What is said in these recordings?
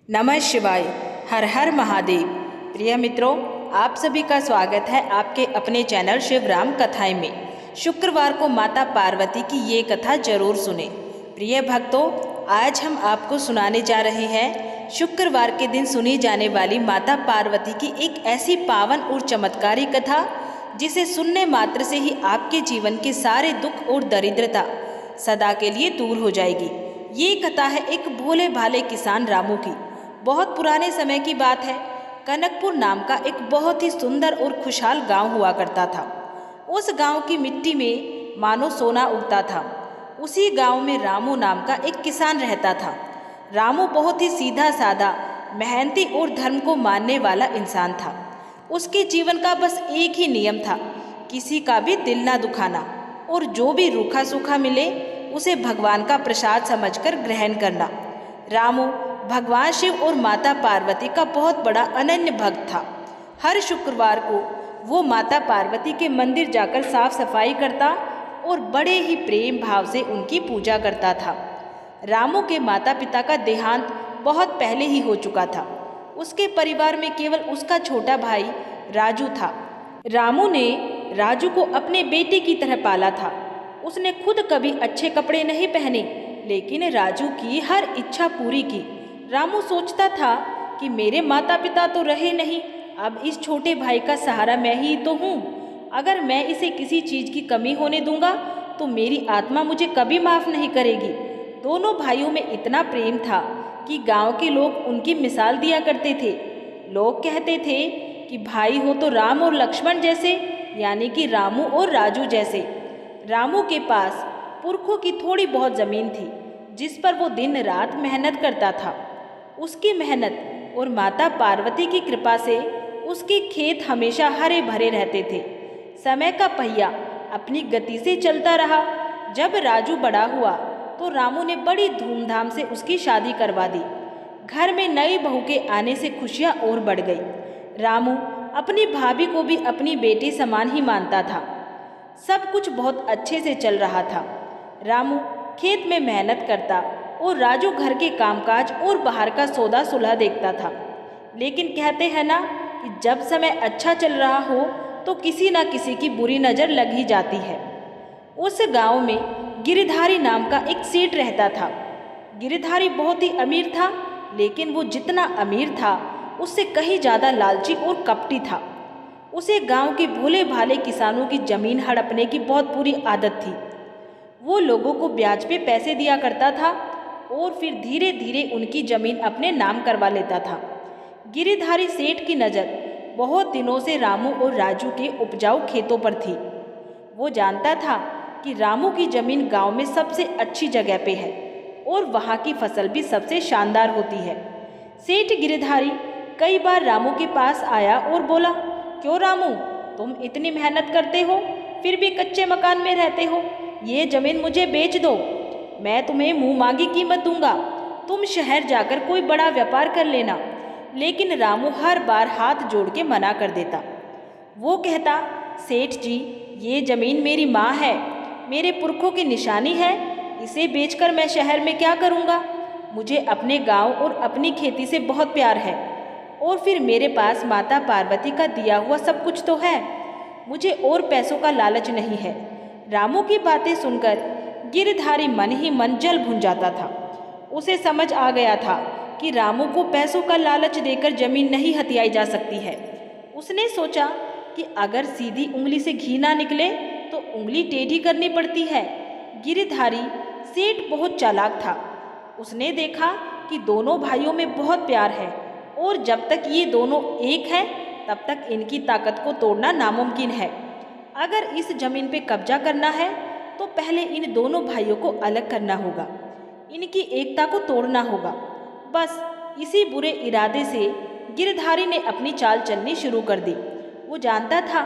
नमः शिवाय। हर हर महादेव। प्रिय मित्रों, आप सभी का स्वागत है आपके अपने चैनल शिवराम कथाएं में। शुक्रवार को माता पार्वती की ये कथा जरूर सुने। प्रिय भक्तों, आज हम आपको सुनाने जा रहे हैं शुक्रवार के दिन सुनी जाने वाली माता पार्वती की एक ऐसी पावन और चमत्कारी कथा जिसे सुनने मात्र से ही आपके जीवन के सारे दुख और दरिद्रता सदा के लिए दूर हो जाएगी। ये कथा है एक भोले भाले किसान रामू की। बहुत पुराने समय की बात है। कनकपुर नाम का एक बहुत ही सुंदर और खुशहाल गांव हुआ करता था। उस गांव की मिट्टी में मानो सोना उगता था। उसी गांव में रामू नाम का एक किसान रहता था। रामू बहुत ही सीधा साधा, मेहनती और धर्म को मानने वाला इंसान था। उसके जीवन का बस एक ही नियम था, किसी का भी दिल ना दुखाना और जो भी रूखा सूखा मिले उसे भगवान का प्रसाद समझकर ग्रहण करना। रामू भगवान शिव और माता पार्वती का बहुत बड़ा अनन्य भक्त था। हर शुक्रवार को वो माता पार्वती के मंदिर जाकर साफ सफाई करता और बड़े ही प्रेम भाव से उनकी पूजा करता था। रामू के माता पिता का देहांत बहुत पहले ही हो चुका था। उसके परिवार में केवल उसका छोटा भाई राजू था। रामू ने राजू को अपने बेटे की तरह पाला था। उसने खुद कभी अच्छे कपड़े नहीं पहने, लेकिन राजू की हर इच्छा पूरी की। रामू सोचता था कि मेरे माता पिता तो रहे नहीं, अब इस छोटे भाई का सहारा मैं ही तो हूँ। अगर मैं इसे किसी चीज़ की कमी होने दूंगा तो मेरी आत्मा मुझे कभी माफ़ नहीं करेगी। दोनों भाइयों में इतना प्रेम था कि गांव के लोग उनकी मिसाल दिया करते थे। लोग कहते थे कि भाई हो तो राम और लक्ष्मण जैसे, यानी कि रामू और राजू जैसे। रामू के पास पुरखों की थोड़ी बहुत ज़मीन थी जिस पर वो दिन रात मेहनत करता था। उसकी मेहनत और माता पार्वती की कृपा से उसके खेत हमेशा हरे भरे रहते थे। समय का पहिया अपनी गति से चलता रहा। जब राजू बड़ा हुआ तो रामू ने बड़ी धूमधाम से उसकी शादी करवा दी। घर में नई बहू के आने से खुशियाँ और बढ़ गई। रामू अपनी भाभी को भी अपनी बेटी समान ही मानता था। सब कुछ बहुत अच्छे से चल रहा था। रामू खेत में मेहनत करता और राजू घर के कामकाज और बाहर का सौदा सुलह देखता था। लेकिन कहते हैं ना कि जब समय अच्छा चल रहा हो तो किसी न किसी की बुरी नज़र लग ही जाती है। उस गांव में गिरधारी नाम का एक सेठ रहता था। गिरधारी बहुत ही अमीर था, लेकिन वो जितना अमीर था उससे कहीं ज़्यादा लालची और कपटी था। उसे गांव के भोले भाले किसानों की ज़मीन हड़पने की बहुत बुरी आदत थी। वो लोगों को ब्याज पे पैसे दिया करता था और फिर धीरे धीरे उनकी ज़मीन अपने नाम करवा लेता था। गिरधारी सेठ की नज़र बहुत दिनों से रामू और राजू के उपजाऊ खेतों पर थी। वो जानता था कि रामू की ज़मीन गांव में सबसे अच्छी जगह पे है और वहाँ की फसल भी सबसे शानदार होती है। सेठ गिरधारी कई बार रामू के पास आया और बोला, क्यों रामू, तुम इतनी मेहनत करते हो फिर भी कच्चे मकान में रहते हो? ये ज़मीन मुझे बेच दो, मैं तुम्हें मुँह मांगी कीमत दूंगा। तुम शहर जाकर कोई बड़ा व्यापार कर लेना। लेकिन रामू हर बार हाथ जोड़ के मना कर देता। वो कहता, सेठ जी, ये ज़मीन मेरी माँ है, मेरे पुरखों की निशानी है। इसे बेचकर मैं शहर में क्या करूँगा? मुझे अपने गांव और अपनी खेती से बहुत प्यार है और फिर मेरे पास माता पार्वती का दिया हुआ सब कुछ तो है। मुझे और पैसों का लालच नहीं है। रामू की बातें सुनकर गिरधारी मन ही मन जल भुन जाता था। उसे समझ आ गया था कि रामू को पैसों का लालच देकर जमीन नहीं हथियाई जा सकती है। उसने सोचा कि अगर सीधी उंगली से घी ना निकले तो उंगली टेढ़ी करनी पड़ती है। गिरधारी सेठ बहुत चालाक था। उसने देखा कि दोनों भाइयों में बहुत प्यार है और जब तक ये दोनों एक हैं तब तक इनकी ताकत को तोड़ना नामुमकिन है। अगर इस जमीन पे कब्जा करना है तो पहले इन दोनों भाइयों को अलग करना होगा, इनकी एकता को तोड़ना होगा। बस इसी बुरे इरादे से गिरधारी ने अपनी चाल चलनी शुरू कर दी। वो जानता था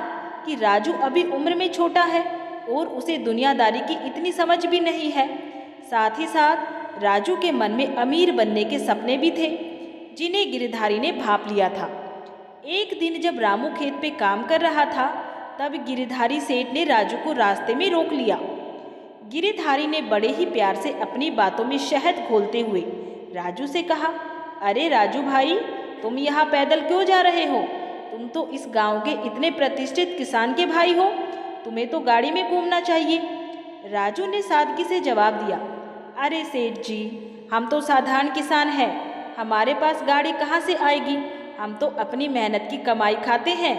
कि राजू अभी उम्र में छोटा है और उसे दुनियादारी की इतनी समझ भी नहीं है। साथ ही साथ राजू के मन में अमीर बनने के सपने भी थे जिन्हें गिरधारी ने भांप लिया था। एक दिन जब रामू खेत पे काम कर रहा था तब गिरधारी सेठ ने राजू को रास्ते में रोक लिया। गिरधारी ने बड़े ही प्यार से अपनी बातों में शहद घोलते हुए राजू से कहा, अरे राजू भाई, तुम यहाँ पैदल क्यों जा रहे हो? तुम तो इस गांव के इतने प्रतिष्ठित किसान के भाई हो, तुम्हें तो गाड़ी में घूमना चाहिए। राजू ने सादगी से जवाब दिया, अरे सेठ जी, हम तो साधारण किसान हैं, हमारे पास गाड़ी कहाँ से आएगी? हम तो अपनी मेहनत की कमाई खाते हैं।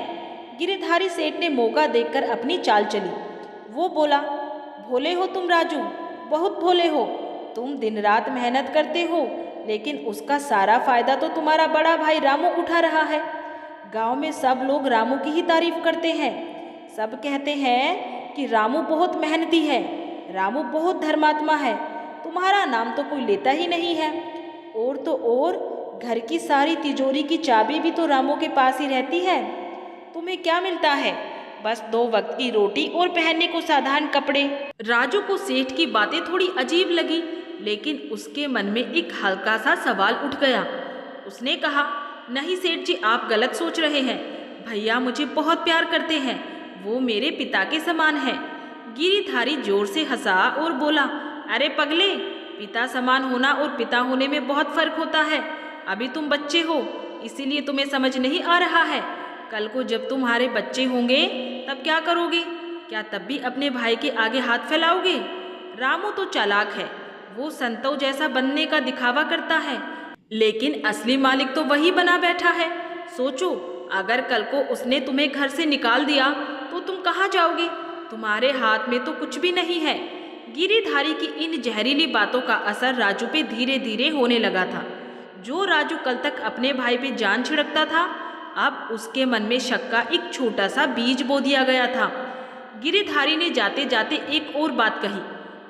गिरधारी सेठ ने मौका देखकर अपनी चाल चली। वो बोला, भोले हो तुम राजू, बहुत भोले हो। तुम दिन रात मेहनत करते हो, लेकिन उसका सारा फायदा तो तुम्हारा बड़ा भाई रामू उठा रहा है। गांव में सब लोग रामू की ही तारीफ करते हैं। सब कहते हैं कि रामू बहुत मेहनती है, रामू बहुत धर्मात्मा है। तुम्हारा नाम तो कोई लेता ही नहीं है। और तो और घर की सारी तिजोरी की चाबी भी तो रामू के पास ही रहती है। तुम्हें क्या मिलता है? बस 2 वक्त की रोटी और पहनने को साधारण कपड़े। राजू को सेठ की बातें थोड़ी अजीब लगी, लेकिन उसके मन में एक हल्का सा सवाल उठ गया। उसने कहा, नहीं सेठ जी, आप गलत सोच रहे हैं। भैया मुझे बहुत प्यार करते हैं, वो मेरे पिता के समान है। गिरिधारी जोर से हंसा और बोला, अरे पगले, पिता समान होना और पिता होने में बहुत फर्क होता है। अभी तुम बच्चे हो, इसीलिए तुम्हें समझ नहीं आ रहा है। कल को जब तुम्हारे बच्चे होंगे तब क्या करोगे? क्या तब भी अपने भाई के आगे हाथ फैलाओगे? रामू तो चालाक है, वो संतों जैसा बनने का दिखावा करता है, लेकिन असली मालिक तो वही बना बैठा है। सोचो, अगर कल को उसने तुम्हें घर से निकाल दिया तो तुम कहाँ जाओगे? तुम्हारे हाथ में तो कुछ भी नहीं है। गिरिधारी की इन जहरीली बातों का असर राजू पे धीरे धीरे होने लगा था। जो राजू कल तक अपने भाई पे जान छिड़कता था, अब उसके मन में शक का एक छोटा सा बीज बो दिया गया था। गिरिधारी ने जाते जाते एक और बात कही,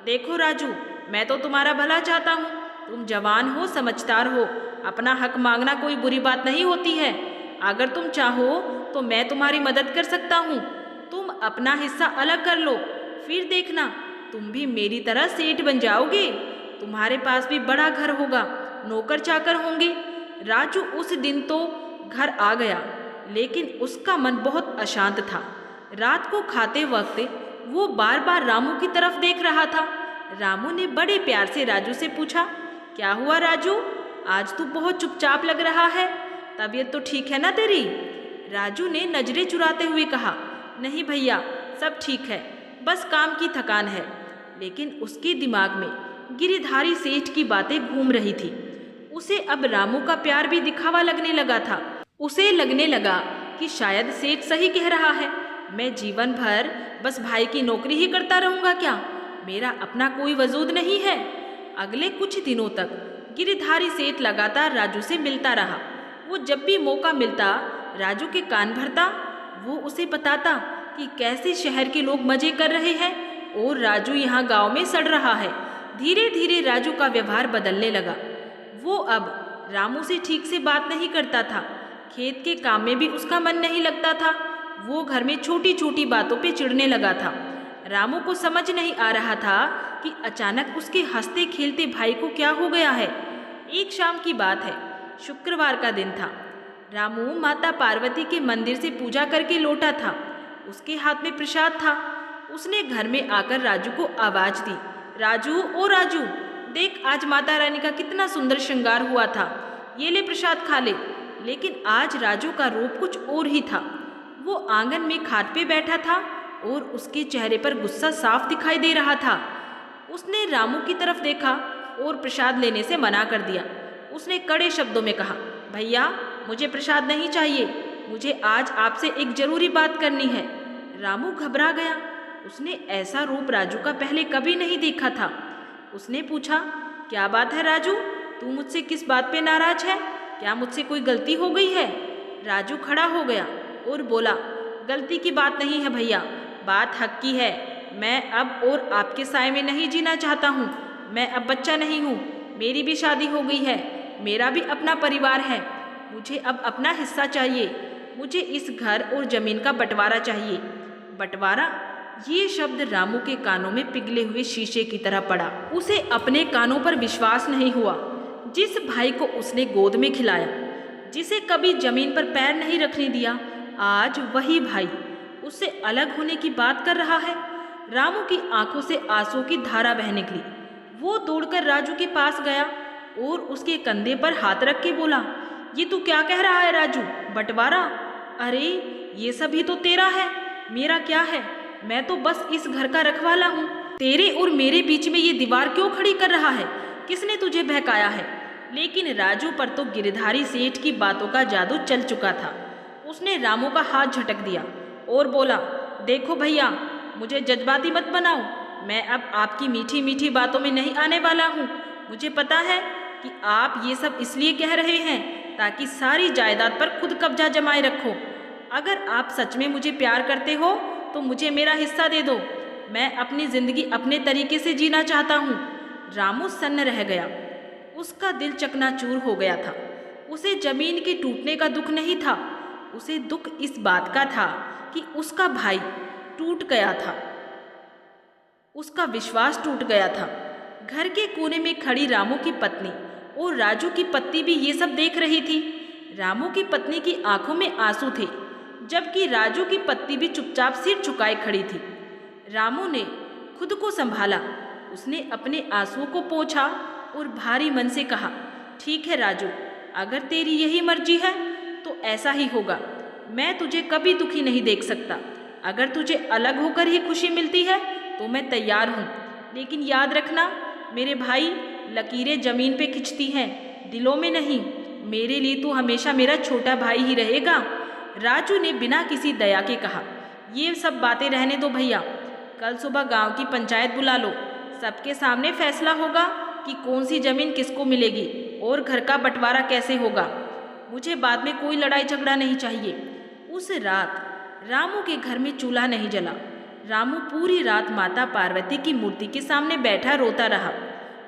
देखो राजू, मैं तो तुम्हारा भला चाहता हूँ। तुम जवान हो, समझदार हो, अपना हक मांगना कोई बुरी बात नहीं होती है। अगर तुम चाहो तो मैं तुम्हारी मदद कर सकता हूँ। तुम अपना हिस्सा अलग कर लो, फिर देखना तुम भी मेरी तरह सेठ बन जाओगे। तुम्हारे पास भी बड़ा घर होगा, नौकर चाकर होंगे। राजू उस दिन तो घर आ गया, लेकिन उसका मन बहुत अशांत था। रात को खाते वक्त वो बार बार रामू की तरफ देख रहा था। रामू ने बड़े प्यार से राजू से पूछा, क्या हुआ राजू, आज तू बहुत चुपचाप लग रहा है, तबीयत तो ठीक है ना तेरी? राजू ने नजरें चुराते हुए कहा, नहीं भैया, सब ठीक है, बस काम की थकान है। लेकिन उसके दिमाग में गिरिधारी सेठ की बातें घूम रही थी। उसे अब रामू का प्यार भी दिखावा लगने लगा था। उसे लगने लगा कि शायद सेठ सही कह रहा है, मैं जीवन भर बस भाई की नौकरी ही करता रहूँगा क्या? मेरा अपना कोई वजूद नहीं है। अगले कुछ दिनों तक गिरिधारी सेठ लगातार राजू से मिलता रहा। वो जब भी मौका मिलता राजू के कान भरता। वो उसे बताता कि कैसे शहर के लोग मजे कर रहे हैं और राजू यहाँ गांव में सड़ रहा है। धीरे धीरे राजू का व्यवहार बदलने लगा। वो अब रामू से ठीक से बात नहीं करता था। खेत के काम में भी उसका मन नहीं लगता था। वो घर में छोटी छोटी बातों पे चिढ़ने लगा था। रामू को समझ नहीं आ रहा था कि अचानक उसके हंसते खेलते भाई को क्या हो गया है। एक शाम की बात है, शुक्रवार का दिन था। रामू माता पार्वती के मंदिर से पूजा करके लौटा था। उसके हाथ में प्रसाद था। उसने घर में आकर राजू को आवाज दी, राजू, ओ राजू, देख आज माता रानी का कितना सुंदर श्रृंगार हुआ था, ये ले प्रसाद खा ले। लेकिन आज राजू का रूप कुछ और ही था। वो आंगन में खाट पे बैठा था और उसके चेहरे पर गुस्सा साफ दिखाई दे रहा था। उसने रामू की तरफ देखा और प्रसाद लेने से मना कर दिया। उसने कड़े शब्दों में कहा, भैया मुझे प्रसाद नहीं चाहिए, मुझे आज आपसे एक जरूरी बात करनी है। रामू घबरा गया। उसने ऐसा रूप राजू का पहले कभी नहीं देखा था। उसने पूछा, क्या बात है राजू, तू मुझसे किस बात पे नाराज है? क्या मुझसे कोई गलती हो गई है? राजू खड़ा हो गया और बोला, गलती की बात नहीं है भैया, बात हक की है। मैं अब और आपके साए में नहीं जीना चाहता हूँ। मैं अब बच्चा नहीं हूँ, मेरी भी शादी हो गई है, मेरा भी अपना परिवार है। मुझे अब अपना हिस्सा चाहिए। मुझे इस घर और जमीन का बंटवारा चाहिए। बंटवारा? ये शब्द रामू के कानों में पिघले हुए शीशे की तरह पड़ा। उसे अपने कानों पर विश्वास नहीं हुआ। जिस भाई को उसने गोद में खिलाया, जिसे कभी जमीन पर पैर नहीं रखने दिया, आज वही भाई उससे अलग होने की बात कर रहा है। रामू की आंखों से आंसू की धारा बह निकली। वो दौड़कर राजू के पास गया और उसके कंधे पर हाथ रख के बोला, ये तू क्या कह रहा है राजू? बंटवारा? अरे ये सब ही तो तेरा है, मेरा क्या है? मैं तो बस इस घर का रखवाला हूँ। तेरे और मेरे बीच में ये दीवार क्यों खड़ी कर रहा है? किसने तुझे बहकाया है? लेकिन राजू पर तो गिरधारी सेठ की बातों का जादू चल चुका था। उसने रामू का हाथ झटक दिया और बोला, देखो भैया, मुझे जज्बाती मत बनाओ। मैं अब आपकी मीठी मीठी बातों में नहीं आने वाला हूँ। मुझे पता है कि आप ये सब इसलिए कह रहे हैं ताकि सारी जायदाद पर खुद कब्जा जमाए रखो। अगर आप सच में मुझे प्यार करते हो तो मुझे मेरा हिस्सा दे दो। मैं अपनी जिंदगी अपने तरीके से जीना चाहता हूँ। रामू सन्न रह गया। उसका दिल चकनाचूर हो गया था। उसे जमीन के टूटने का दुख नहीं था, उसे दुख इस बात का था कि उसका भाई टूट गया था, उसका विश्वास टूट गया था। घर के कोने में खड़ी रामू की पत्नी और राजू की पत्नी भी ये सब देख रही थी। रामू की पत्नी की आंखों में आंसू थे, जबकि राजू की पत्नी भी चुपचाप सिर झुकाए खड़ी थी। रामू ने खुद को संभाला। उसने अपने आंसुओं को पोंछा और भारी मन से कहा, ठीक है राजू, अगर तेरी यही मर्जी है तो ऐसा ही होगा। मैं तुझे कभी दुखी नहीं देख सकता। अगर तुझे अलग होकर ही खुशी मिलती है तो मैं तैयार हूँ, लेकिन याद रखना, मेरे भाई, लकीरें जमीन पे खिंचती हैं, दिलों में नहीं। मेरे लिए तू हमेशा मेरा छोटा भाई ही रहेगा। राजू ने बिना किसी दया के कहा, ये सब बातें रहने दो भैया। कल सुबह गांव की पंचायत बुला लो। सबके सामने फैसला होगा कि कौन सी जमीन किसको मिलेगी और घर का बंटवारा कैसे होगा। मुझे बाद में कोई लड़ाई झगड़ा नहीं चाहिए। उस रात रामू के घर में चूल्हा नहीं जला। रामू पूरी रात माता पार्वती की मूर्ति के सामने बैठा रोता रहा।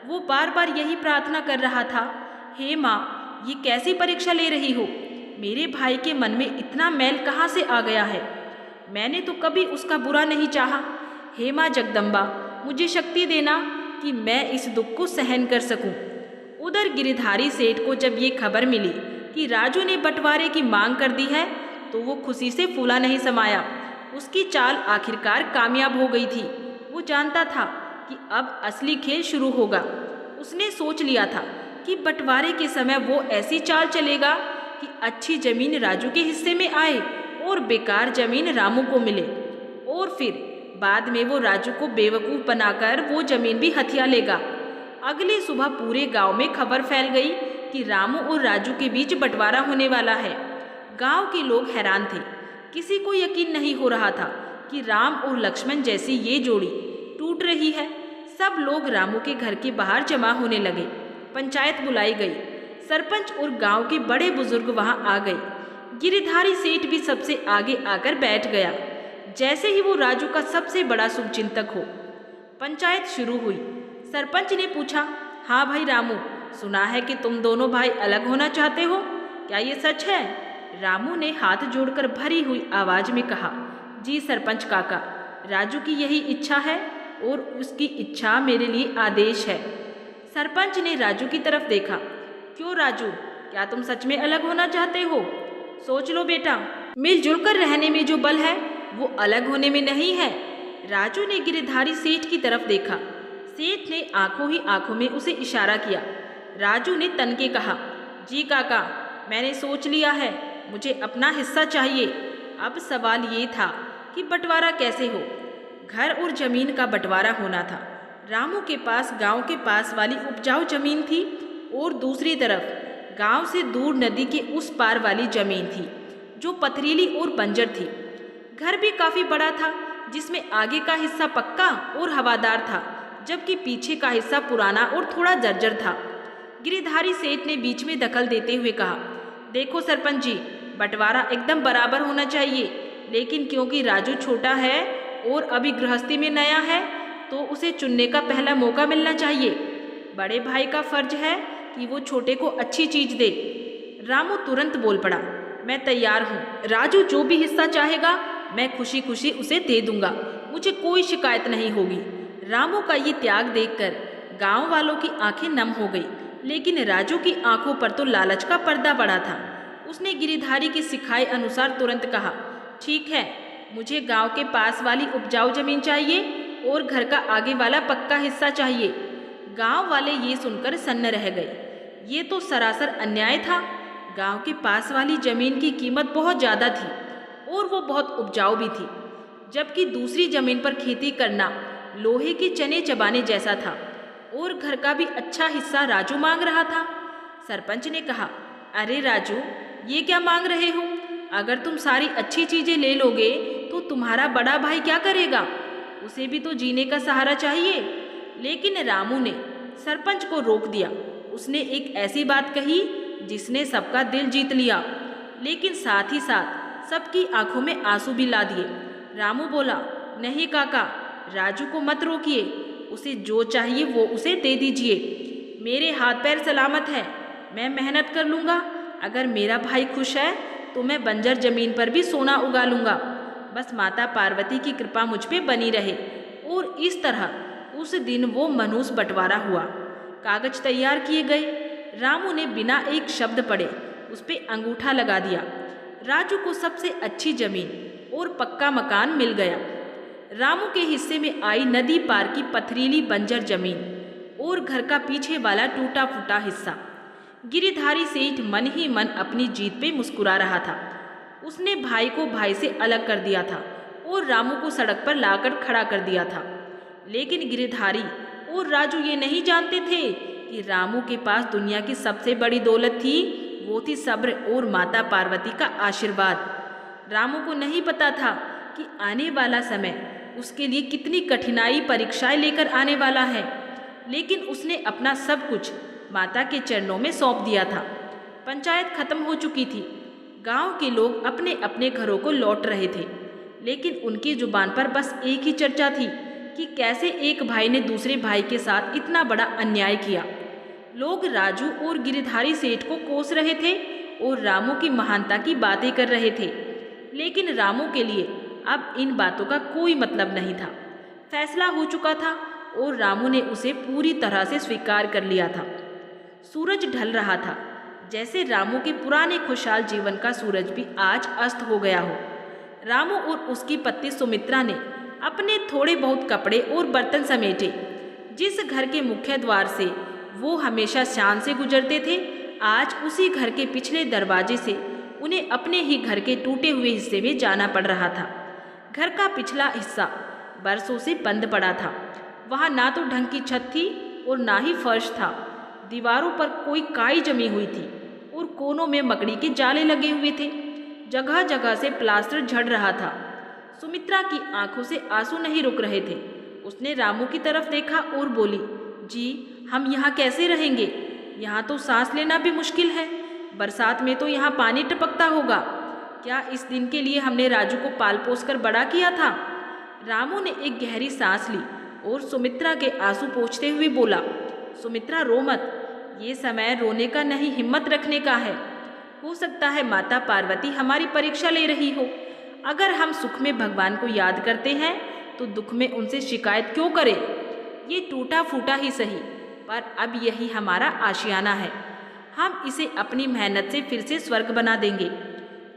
वो बार बार यही प्रार्थना कर रहा था, हे माँ, ये कैसी परीक्षा ले रही हो? मेरे भाई के मन में इतना मैल कहाँ से आ गया है? मैंने तो कभी उसका बुरा नहीं चाहा। हे माँ जगदम्बा, मुझे शक्ति देना कि मैं इस दुख को सहन कर सकूं। उधर गिरधारी सेठ को जब ये खबर मिली कि राजू ने बंटवारे की मांग कर दी है तो वो खुशी से फूला नहीं समाया। उसकी चाल आखिरकार कामयाब हो गई थी। वो जानता था कि अब असली खेल शुरू होगा। उसने सोच लिया था कि बंटवारे के समय वो ऐसी चाल चलेगा कि अच्छी जमीन राजू के हिस्से में आए और बेकार जमीन रामू को मिले, और फिर बाद में वो राजू को बेवकूफ़ बनाकर वो जमीन भी हथिया लेगा। अगली सुबह पूरे गांव में खबर फैल गई कि रामू और राजू के बीच बंटवारा होने वाला है। गांव के लोग हैरान थे। किसी को यकीन नहीं हो रहा था कि राम और लक्ष्मण जैसी ये जोड़ी टूट रही है। सब लोग रामू के घर के बाहर जमा होने लगे। पंचायत बुलाई गई। सरपंच और गांव के बड़े बुजुर्ग वहां आ गए। गिरधारी सेठ भी सबसे आगे आकर बैठ गया, जैसे ही वो राजू का सबसे बड़ा शुभचिंतक हो। पंचायत शुरू हुई। सरपंच ने पूछा, हाँ भाई रामू, सुना है कि तुम दोनों भाई अलग होना चाहते हो, क्या ये सच है? रामू ने हाथ जोड़कर भरी हुई आवाज में कहा, जी सरपंच काका, राजू की यही इच्छा है और उसकी इच्छा मेरे लिए आदेश है। सरपंच ने राजू की तरफ देखा। क्यों राजू, क्या तुम सच में अलग होना चाहते हो? सोच लो बेटा, मिलजुल कर रहने में जो बल है वो अलग होने में नहीं है। राजू ने गिरधारी सेठ की तरफ देखा। सेठ ने आंखों ही आंखों में उसे इशारा किया। राजू ने तन के कहा, जी काका, मैंने सोच लिया है, मुझे अपना हिस्सा चाहिए। अब सवाल ये था कि बंटवारा कैसे हो। घर और जमीन का बंटवारा होना था। रामू के पास गांव के पास वाली उपजाऊ जमीन थी और दूसरी तरफ गांव से दूर नदी के उस पार वाली जमीन थी जो पथरीली और बंजर थी। घर भी काफी बड़ा था, जिसमें आगे का हिस्सा पक्का और हवादार था, जबकि पीछे का हिस्सा पुराना और थोड़ा जर्जर था। गिरधारी सेठ ने बीच में दखल देते हुए कहा, देखो सरपंच जी, बंटवारा एकदम बराबर होना चाहिए, लेकिन क्योंकि राजू छोटा है और अभी गृहस्थी में नया है तो उसे चुनने का पहला मौका मिलना चाहिए। बड़े भाई का फर्ज है कि वो छोटे को अच्छी चीज दे। रामू तुरंत बोल पड़ा, मैं तैयार हूँ। राजू जो भी हिस्सा चाहेगा मैं खुशी खुशी उसे दे दूंगा, मुझे कोई शिकायत नहीं होगी। रामू का ये त्याग देखकर गांव वालों की आंखें नम हो गई, लेकिन राजू की आंखों पर तो लालच का पर्दा पड़ा था। उसने गिरधारी के सिखाए अनुसार तुरंत कहा, ठीक है, मुझे गांव के पास वाली उपजाऊ जमीन चाहिए और घर का आगे वाला पक्का हिस्सा चाहिए। गांव वाले ये सुनकर सन्न रह गए। ये तो सरासर अन्याय था। गांव के पास वाली जमीन की कीमत बहुत ज़्यादा थी और वो बहुत उपजाऊ भी थी, जबकि दूसरी जमीन पर खेती करना लोहे के चने चबाने जैसा था और घर का भी अच्छा हिस्सा राजू मांग रहा था। सरपंच ने कहा, अरे राजू, ये क्या मांग रहे हो? अगर तुम सारी अच्छी चीज़ें ले लोगे तो तुम्हारा बड़ा भाई क्या करेगा? उसे भी तो जीने का सहारा चाहिए। लेकिन रामू ने सरपंच को रोक दिया। उसने एक ऐसी बात कही जिसने सबका दिल जीत लिया, लेकिन साथ ही साथ सबकी आंखों में आंसू भी ला दिए। रामू बोला, नहीं काका, राजू को मत रोकिए, उसे जो चाहिए वो उसे दे दीजिए। मेरे हाथ पैर सलामत है, मैं मेहनत कर लूँगा। अगर मेरा भाई खुश है तो मैं बंजर जमीन पर भी सोना उगा लूँगा। बस माता पार्वती की कृपा मुझ पे बनी रहे। और इस तरह उस दिन वो मनूस बंटवारा हुआ। कागज तैयार किए गए। रामू ने बिना एक शब्द पढ़े उस पे अंगूठा लगा दिया। राजू को सबसे अच्छी जमीन और पक्का मकान मिल गया। रामू के हिस्से में आई नदी पार की पथरीली बंजर जमीन और घर का पीछे वाला टूटा फूटा हिस्सा। गिरिधारी सेठ मन ही मन अपनी जीत पे मुस्कुरा रहा था। उसने भाई को भाई से अलग कर दिया था और रामू को सड़क पर लाकर खड़ा कर दिया था। लेकिन गिरिधारी और राजू ये नहीं जानते थे कि रामू के पास दुनिया की सबसे बड़ी दौलत थी, वो थी सब्र और माता पार्वती का आशीर्वाद। रामू को नहीं पता था कि आने वाला समय उसके लिए कितनी कठिनाई परीक्षाएं लेकर आने वाला है, लेकिन उसने अपना सब कुछ माता के चरणों में सौंप दिया था। पंचायत खत्म हो चुकी थी। गांव के लोग अपने अपने घरों को लौट रहे थे, लेकिन उनकी जुबान पर बस एक ही चर्चा थी कि कैसे एक भाई ने दूसरे भाई के साथ इतना बड़ा अन्याय किया। लोग राजू और गिरिधारी सेठ को कोस रहे थे और रामू की महानता की बातें कर रहे थे, लेकिन रामू के लिए अब इन बातों का कोई मतलब नहीं था। फैसला हो चुका था और रामू ने उसे पूरी तरह से स्वीकार कर लिया था। सूरज ढल रहा था, जैसे रामू के पुराने खुशहाल जीवन का सूरज भी आज अस्त हो गया हो। रामू और उसकी पत्नी सुमित्रा ने अपने थोड़े बहुत कपड़े और बर्तन समेटे। जिस घर के मुख्य द्वार से वो हमेशा शान से गुजरते थे, आज उसी घर के पिछले दरवाजे से उन्हें अपने ही घर के टूटे हुए हिस्से में जाना पड़ रहा था। घर का पिछला हिस्सा बरसों से बंद पड़ा था। वहाँ ना तो ढंग की छत थी और ना ही फर्श था। दीवारों पर कोई काई जमी हुई थी और कोनों में मकड़ी के जाले लगे हुए थे। जगह जगह से प्लास्टर झड़ रहा था। सुमित्रा की आंखों से आंसू नहीं रुक रहे थे। उसने रामू की तरफ देखा और बोली, जी, हम यहाँ कैसे रहेंगे? यहाँ तो सांस लेना भी मुश्किल है। बरसात में तो यहाँ पानी टपकता होगा। क्या इस दिन के लिए हमने राजू को पाल पोस कर बड़ा किया था? रामू ने एक गहरी सांस ली और सुमित्रा के आंसू पोंछते हुए बोला, सुमित्रा, रो मत। ये समय रोने का नहीं, हिम्मत रखने का है। हो सकता है माता पार्वती हमारी परीक्षा ले रही हो। अगर हम सुख में भगवान को याद करते हैं तो दुख में उनसे शिकायत क्यों करें? ये टूटा फूटा ही सही, पर अब यही हमारा आशियाना है। हम इसे अपनी मेहनत से फिर से स्वर्ग बना देंगे।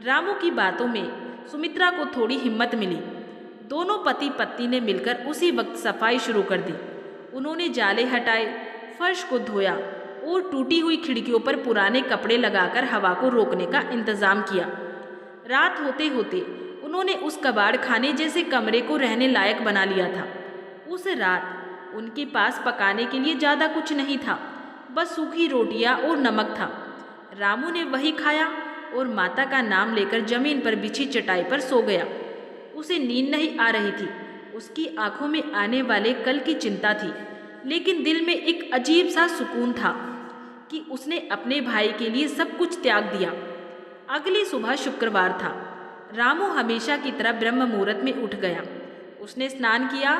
रामू की बातों में सुमित्रा को थोड़ी हिम्मत मिली। दोनों पति पत्नी ने मिलकर उसी वक्त सफाई शुरू कर दी। उन्होंने जाले हटाए, फर्श को धोया और टूटी हुई खिड़कियों पर पुराने कपड़े लगाकर हवा को रोकने का इंतजाम किया। रात होते होते उन्होंने उस कबाड़ खाने जैसे कमरे को रहने लायक बना लिया था। उस रात उनके पास पकाने के लिए ज़्यादा कुछ नहीं था, बस सूखी रोटियां और नमक था। रामू ने वही खाया और माता का नाम लेकर जमीन पर बिछी चटाई पर सो गया। उसे नींद नहीं आ रही थी। उसकी आंखों में आने वाले कल की चिंता थी, लेकिन दिल में एक अजीब सा सुकून था कि उसने अपने भाई के लिए सब कुछ त्याग दिया। अगली सुबह शुक्रवार था। रामू हमेशा की तरह ब्रह्म मुहूर्त में उठ गया। उसने स्नान किया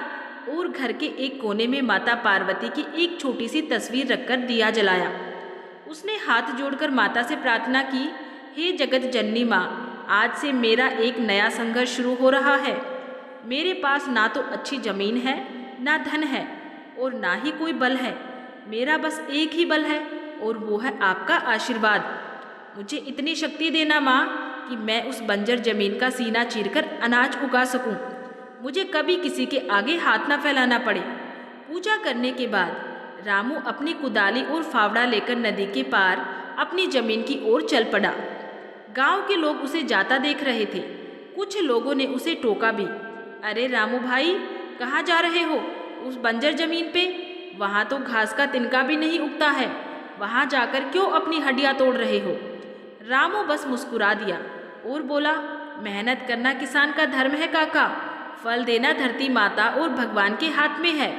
और घर के एक कोने में माता पार्वती की एक छोटी सी तस्वीर रखकर दिया जलाया। उसने हाथ जोड़कर माता से प्रार्थना की, हे जगत जननी माँ, आज से मेरा एक नया संघर्ष शुरू हो रहा है। मेरे पास ना तो अच्छी जमीन है, ना धन है और ना ही कोई बल है। मेरा बस एक ही बल है और वो है आपका आशीर्वाद। मुझे इतनी शक्ति देना माँ कि मैं उस बंजर जमीन का सीना चीरकर अनाज उगा सकूं। मुझे कभी किसी के आगे हाथ ना फैलाना पड़े। पूजा करने के बाद रामू अपनी कुदाली और फावड़ा लेकर नदी के पार अपनी जमीन की ओर चल पड़ा। गांव के लोग उसे जाता देख रहे थे। कुछ लोगों ने उसे टोका भी। अरे रामू भाई, कहाँ जा रहे हो? उस बंजर जमीन पे? वहाँ तो घास का तिनका भी नहीं उगता है। वहाँ जाकर क्यों अपनी हड्डियाँ तोड़ रहे हो? रामू बस मुस्कुरा दिया और बोला, मेहनत करना किसान का धर्म है काका। फल देना धरती माता और भगवान के हाथ में है।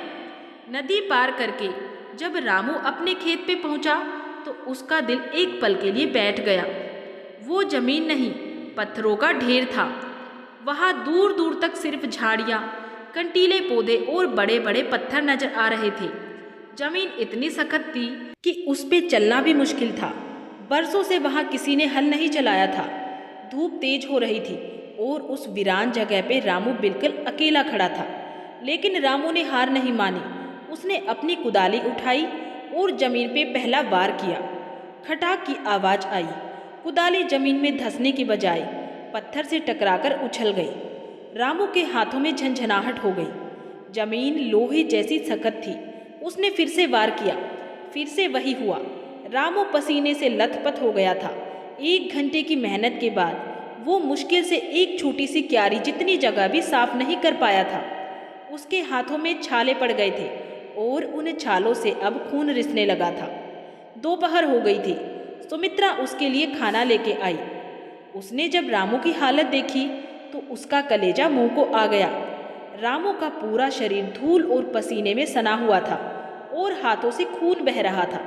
नदी पार करके जब रामू अपने खेत पे पहुंचा तो उसका दिल एक पल के लिए बैठ गया। वो जमीन नहीं, पत्थरों का ढेर था। वहाँ दूर दूर तक सिर्फ झाड़ियाँ, कंटीले पौधे और बड़े बड़े पत्थर नजर आ रहे थे। जमीन इतनी सख्त थी कि उस पे चलना भी मुश्किल था। बरसों से वहाँ किसी ने हल नहीं चलाया था। धूप तेज हो रही थी और उस वीरान जगह पे रामू बिल्कुल अकेला खड़ा था। लेकिन रामू ने हार नहीं मानी। उसने अपनी कुदाली उठाई और जमीन पे पहला वार किया। खटाक की आवाज आई। कुदाली जमीन में धंसने की बजाय पत्थर से टकराकर उछल गई। रामू के हाथों में झंझनाहट हो गई। जमीन लोहे जैसी सख्त थी। उसने फिर से वार किया। फिर से वही हुआ। रामू पसीने से लथपथ हो गया था। 1 घंटे की मेहनत के बाद वो मुश्किल से एक छोटी सी क्यारी जितनी जगह भी साफ नहीं कर पाया था। उसके हाथों में छाले पड़ गए थे और उन छालों से अब खून रिसने लगा था। दोपहर हो गई थी। सुमित्रा उसके लिए खाना लेके आई। उसने जब रामू की हालत देखी तो उसका कलेजा मुंह को आ गया। रामू का पूरा शरीर धूल और पसीने में सना हुआ था और हाथों से खून बह रहा था।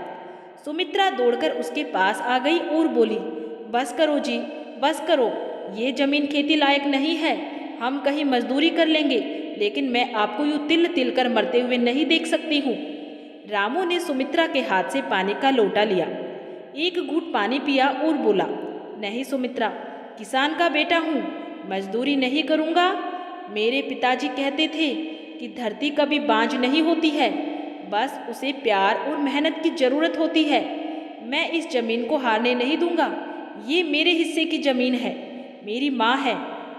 सुमित्रा दौड़कर उसके पास आ गई और बोली, बस करो जी, बस करो। ये जमीन खेती लायक नहीं है। हम कहीं मजदूरी कर लेंगे, लेकिन मैं आपको यूँ तिल तिल कर मरते हुए नहीं देख सकती हूँ। रामू ने सुमित्रा के हाथ से पानी का लोटा लिया, एक घूंट पानी पिया और बोला, नहीं सुमित्रा, किसान का बेटा हूँ, मजदूरी नहीं करूँगा। मेरे पिताजी कहते थे कि धरती कभी बांझ नहीं होती है, बस उसे प्यार और मेहनत की ज़रूरत होती है। मैं इस जमीन को हारने नहीं दूंगा। ये मेरे हिस्से की जमीन है, मेरी माँ है,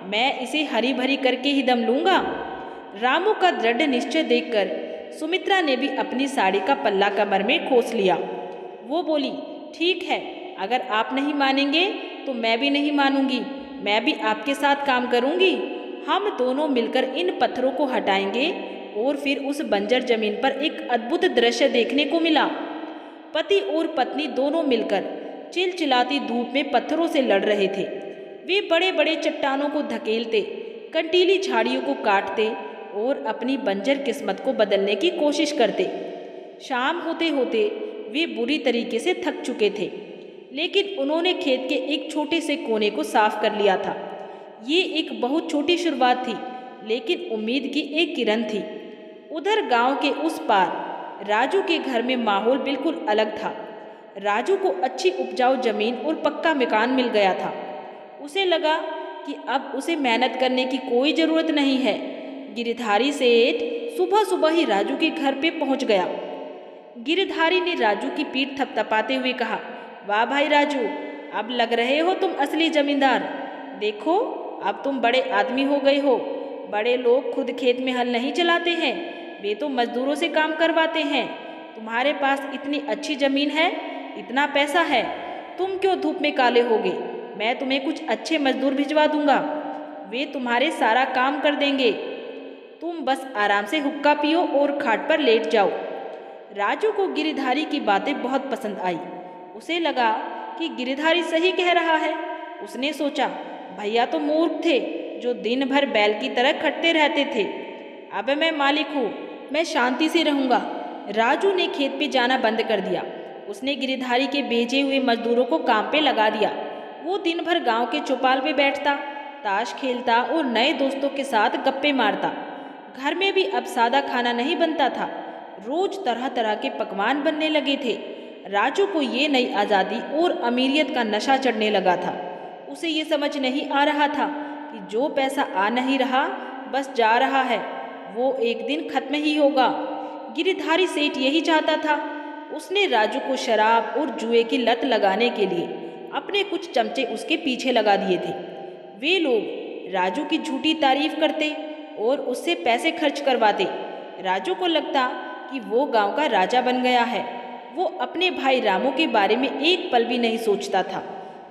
मैं इसे हरी भरी करके ही दम लूँगा। रामू का दृढ़ निश्चय देखकर सुमित्रा ने भी अपनी साड़ी का पल्ला कमर में खोस लिया। वो बोली, ठीक है, अगर आप नहीं मानेंगे तो मैं भी नहीं मानूंगी। मैं भी आपके साथ काम करूंगी। हम दोनों मिलकर इन पत्थरों को हटाएंगे। और फिर उस बंजर जमीन पर एक अद्भुत दृश्य देखने को मिला। पति और पत्नी दोनों मिलकर चिलचिलाती धूप में पत्थरों से लड़ रहे थे। वे बड़े बड़े चट्टानों को धकेलते, कंटीली झाड़ियों को काटते और अपनी बंजर किस्मत को बदलने की कोशिश करते। शाम होते होते वे बुरी तरीके से थक चुके थे, लेकिन उन्होंने खेत के एक छोटे से कोने को साफ कर लिया था। ये एक बहुत छोटी शुरुआत थी, लेकिन उम्मीद की एक किरण थी। उधर गांव के उस पार राजू के घर में माहौल बिल्कुल अलग था। राजू को अच्छी उपजाऊ जमीन और पक्का मकान मिल गया था। उसे लगा कि अब उसे मेहनत करने की कोई ज़रूरत नहीं है। गिरधारी सेठ सुबह सुबह ही राजू के घर पे पहुंच गया। गिरधारी ने राजू की पीठ थपथपाते हुए कहा, वाह भाई राजू, अब लग रहे हो तुम असली जमींदार। देखो, अब तुम बड़े आदमी हो गए हो। बड़े लोग खुद खेत में हल नहीं चलाते हैं, वे तो मजदूरों से काम करवाते हैं। तुम्हारे पास इतनी अच्छी जमीन है, इतना पैसा है, तुम क्यों धूप में काले होगे? मैं तुम्हें कुछ अच्छे मजदूर भिजवा दूंगा, वे तुम्हारे सारा काम कर देंगे। तुम बस आराम से हुक्का पियो और खाट पर लेट जाओ। राजू को गिरधारी की बातें बहुत पसंद आई। उसे लगा कि गिरधारी सही कह रहा है। उसने सोचा, भैया तो मूर्ख थे जो दिन भर बैल की तरह खटते रहते थे। अब मैं मालिक हूँ, मैं शांति से रहूँगा। राजू ने खेत पे जाना बंद कर दिया। उसने गिरधारी के भेजे हुए मजदूरों को काम पे लगा दिया। वो दिन भर गांव के चौपाल पे बैठता, ताश खेलता और नए दोस्तों के साथ गप्पे मारता। घर में भी अब सादा खाना नहीं बनता था, रोज तरह तरह के पकवान बनने लगे थे। राजू को ये नई आज़ादी और अमीरियत का नशा चढ़ने लगा था। उसे ये समझ नहीं आ रहा था कि जो पैसा आ नहीं रहा, बस जा रहा है, वो एक दिन खत्म ही होगा। गिरधारी सेठ यही चाहता था। उसने राजू को शराब और जुए की लत लगाने के लिए अपने कुछ चमचे उसके पीछे लगा दिए थे। वे लोग राजू की झूठी तारीफ करते और उससे पैसे खर्च करवाते। राजू को लगता कि कि वो गांव का राजा बन गया है। वो अपने भाई रामू के बारे में एक पल भी नहीं सोचता था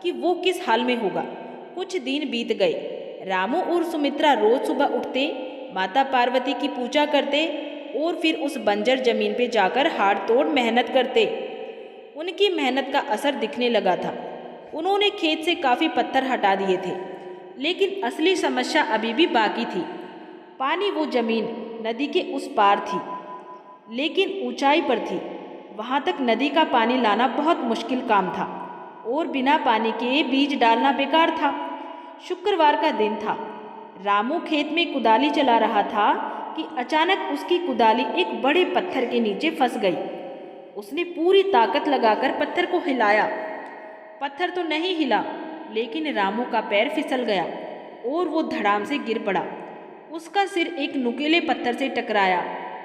कि वो किस हाल में होगा। कुछ दिन बीत गए। रामू और सुमित्रा रोज सुबह उठते, माता पार्वती की पूजा करते और फिर उस बंजर जमीन पे जाकर हाड़ तोड़ मेहनत करते। उनकी मेहनत का असर दिखने लगा था। उन्होंने खेत से काफ़ी पत्थर हटा दिए थे, लेकिन असली समस्या अभी भी बाकी थी। पानी वो जमीन नदी के उस पार थी, लेकिन ऊंचाई पर थी। वहाँ तक नदी का पानी लाना बहुत मुश्किल काम था और बिना पानी के बीज डालना बेकार था। शुक्रवार का दिन था। रामू खेत में कुदाली चला रहा था कि अचानक उसकी कुदाली एक बड़े पत्थर के नीचे फंस गई। उसने पूरी ताकत लगाकर पत्थर को हिलाया। पत्थर तो नहीं हिला, लेकिन रामू का पैर फिसल गया और वो धड़ाम से गिर पड़ा। उसका सिर एक नुकीले पत्थर से टकराया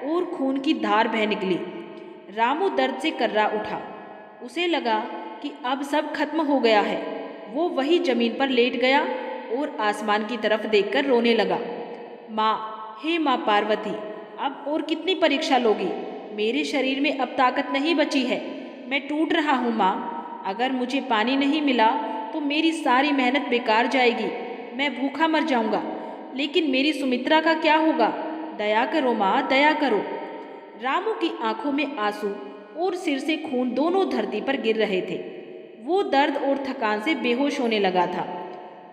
और खून की धार बह निकली। रामू दर्द से कर्रा उठा। उसे लगा कि अब सब खत्म हो गया है। वो वही जमीन पर लेट गया और आसमान की तरफ देखकर रोने लगा। माँ, हे माँ पार्वती, अब और कितनी परीक्षा लोगी? मेरे शरीर में अब ताकत नहीं बची है। मैं टूट रहा हूँ माँ। अगर मुझे पानी नहीं मिला तो मेरी सारी मेहनत बेकार जाएगी। मैं भूखा मर जाऊँगा। लेकिन मेरी सुमित्रा का क्या होगा? दया करो माँ, दया करो। रामू की आंखों में आंसू और सिर से खून दोनों धरती पर गिर रहे थे। वो दर्द और थकान से बेहोश होने लगा था।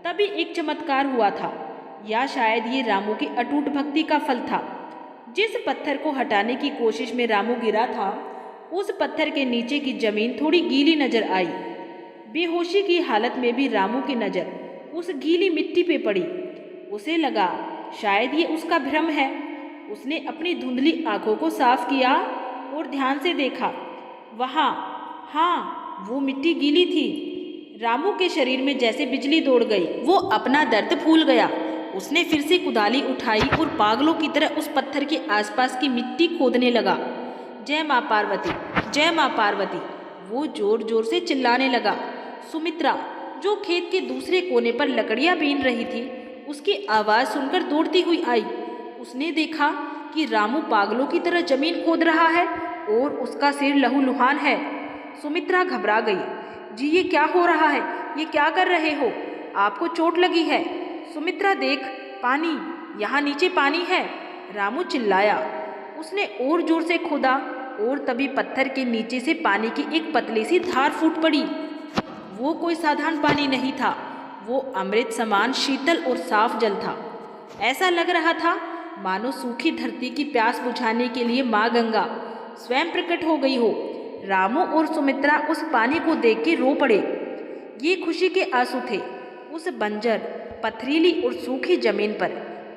तभी एक चमत्कार हुआ था, या शायद ये रामू की अटूट भक्ति का फल था। जिस पत्थर को हटाने की कोशिश में रामू गिरा था, उस पत्थर के नीचे की जमीन थोड़ी गीली नजर आई। बेहोशी की हालत में भी रामू की नजर उस गीली मिट्टी पे पड़ी। उसे लगा शायद ये उसका भ्रम है। उसने अपनी धुंधली आंखों को साफ किया और ध्यान से देखा। वहाँ, हाँ, वो मिट्टी गीली थी। रामू के शरीर में जैसे बिजली दौड़ गई। वो अपना दर्द भूल गया। उसने फिर से कुदाली उठाई और पागलों की तरह उस पत्थर के आसपास की मिट्टी खोदने लगा। जय माँ पार्वती, जय माँ पार्वती, वो जोर जोर से चिल्लाने लगा। सुमित्रा, जो खेत के दूसरे कोने पर लकड़ियाँ बीन रही थी, उसकी आवाज़ सुनकर दौड़ती हुई आई। उसने देखा कि रामू पागलों की तरह जमीन खोद रहा है और उसका सिर लहूलुहान है। सुमित्रा घबरा गई। जी, ये क्या हो रहा है? ये क्या कर रहे हो? आपको चोट लगी है? सुमित्रा देख, पानी, यहाँ नीचे पानी है। रामू चिल्लाया। उसने और जोर से खोदा और तभी पत्थर के नीचे से पानी की एक पतली सी धार फूट पड़ी। वो कोई साधारण पानी नहीं था। वो अमृत समान शीतल और साफ जल था। ऐसा लग रहा था मानो सूखी धरती की प्यास बुझाने के लिए माँ गंगा स्वयं प्रकट हो गई हो। रामू और सुमित्रा उस पानी को देख के रो पड़े। ये खुशी के आंसू थे। उस बंजर, पथरीली और सूखी जमीन पर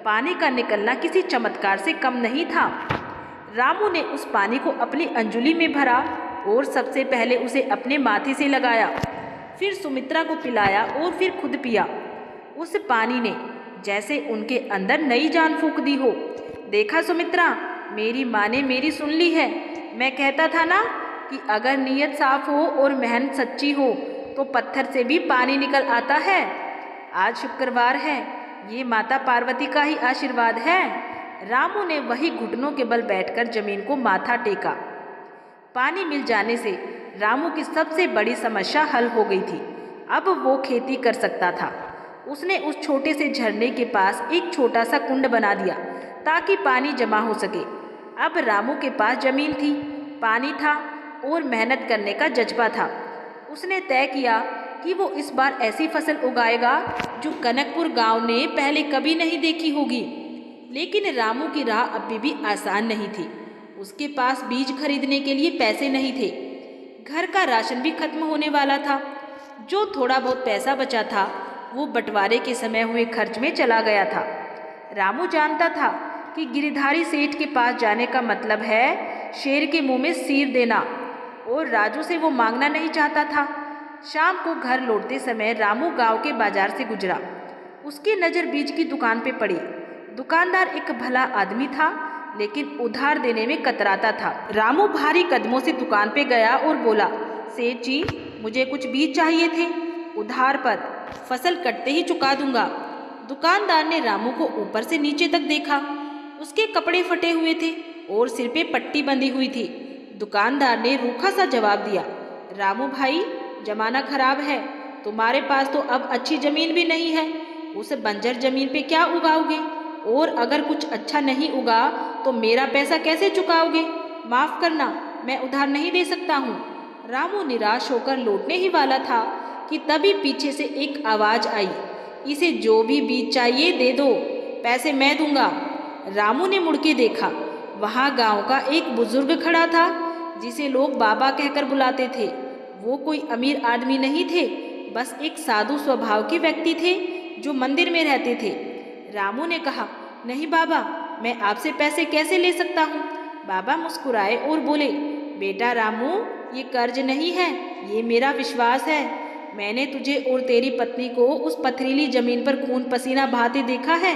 पानी का निकलना किसी चमत्कार से कम नहीं था। रामू ने उस पानी को अपनी अंजुली में भरा और सबसे पहले उसे अपने माथे से लगाया, फिर सुमित्रा को पिलाया और फिर खुद पिया। उस पानी ने जैसे उनके अंदर नई जान फूंक दी हो। देखा सुमित्रा, मेरी माँ ने मेरी सुन ली है। मैं कहता था ना कि अगर नीयत साफ हो और मेहनत सच्ची हो तो पत्थर से भी पानी निकल आता है। आज शुक्रवार है, ये माता पार्वती का ही आशीर्वाद है। रामू ने वही घुटनों के बल बैठकर जमीन को माथा टेका। पानी मिल जाने से रामू की सबसे बड़ी समस्या हल हो गई थी। अब वो खेती कर सकता था। उसने उस छोटे से झरने के पास एक छोटा सा कुंड बना दिया ताकि पानी जमा हो सके। अब रामू के पास जमीन थी, पानी था और मेहनत करने का जज्बा था। उसने तय किया कि वो इस बार ऐसी फसल उगाएगा जो कनकपुर गांव ने पहले कभी नहीं देखी होगी। लेकिन रामू की राह अभी भी आसान नहीं थी। उसके पास बीज खरीदने के लिए पैसे नहीं थे। घर का राशन भी खत्म होने वाला था। जो थोड़ा बहुत पैसा बचा था वो बंटवारे के समय हुए खर्च में चला गया था। रामू जानता था कि गिरधारी सेठ के पास जाने का मतलब है शेर के मुंह में सिर देना, और राजू से वो मांगना नहीं चाहता था। शाम को घर लौटते समय रामू गांव के बाजार से गुजरा। उसकी नज़र बीज की दुकान पे पड़ी। दुकानदार एक भला आदमी था, लेकिन उधार देने में कतराता था। रामू भारी कदमों से दुकान पे गया और बोला, सेठ जी, मुझे कुछ बीज चाहिए थे, उधार पर, फसल कटते ही चुका दूंगा। दुकानदार ने रामू को ऊपर से नीचे तक देखा। उसके कपड़े फटे हुए थे और सिर पे पट्टी बंधी हुई थी। दुकानदार ने रूखा सा जवाब दिया, रामू भाई, जमाना खराब है, तुम्हारे पास तो अब अच्छी जमीन भी नहीं है, उस बंजर जमीन पे क्या उगाओगे? और अगर कुछ अच्छा नहीं उगा तो मेरा पैसा कैसे चुकाओगे? माफ करना, मैं उधार नहीं दे सकता हूँ। रामू निराश होकर लौटने ही वाला था कि तभी पीछे से एक आवाज आई, इसे जो भी बीज चाहिए दे दो, पैसे मैं दूंगा। रामू ने मुड़ के देखा, वहाँ गांव का एक बुजुर्ग खड़ा था जिसे लोग बाबा कहकर बुलाते थे। वो कोई अमीर आदमी नहीं थे, बस एक साधु स्वभाव के व्यक्ति थे जो मंदिर में रहते थे। रामू ने कहा, नहीं बाबा, मैं आपसे पैसे कैसे ले सकता हूँ? बाबा मुस्कुराए और बोले, बेटा रामू, ये कर्ज नहीं है, ये मेरा विश्वास है। मैंने तुझे और तेरी पत्नी को उस पथरीली जमीन पर खून पसीना बहाते देखा है।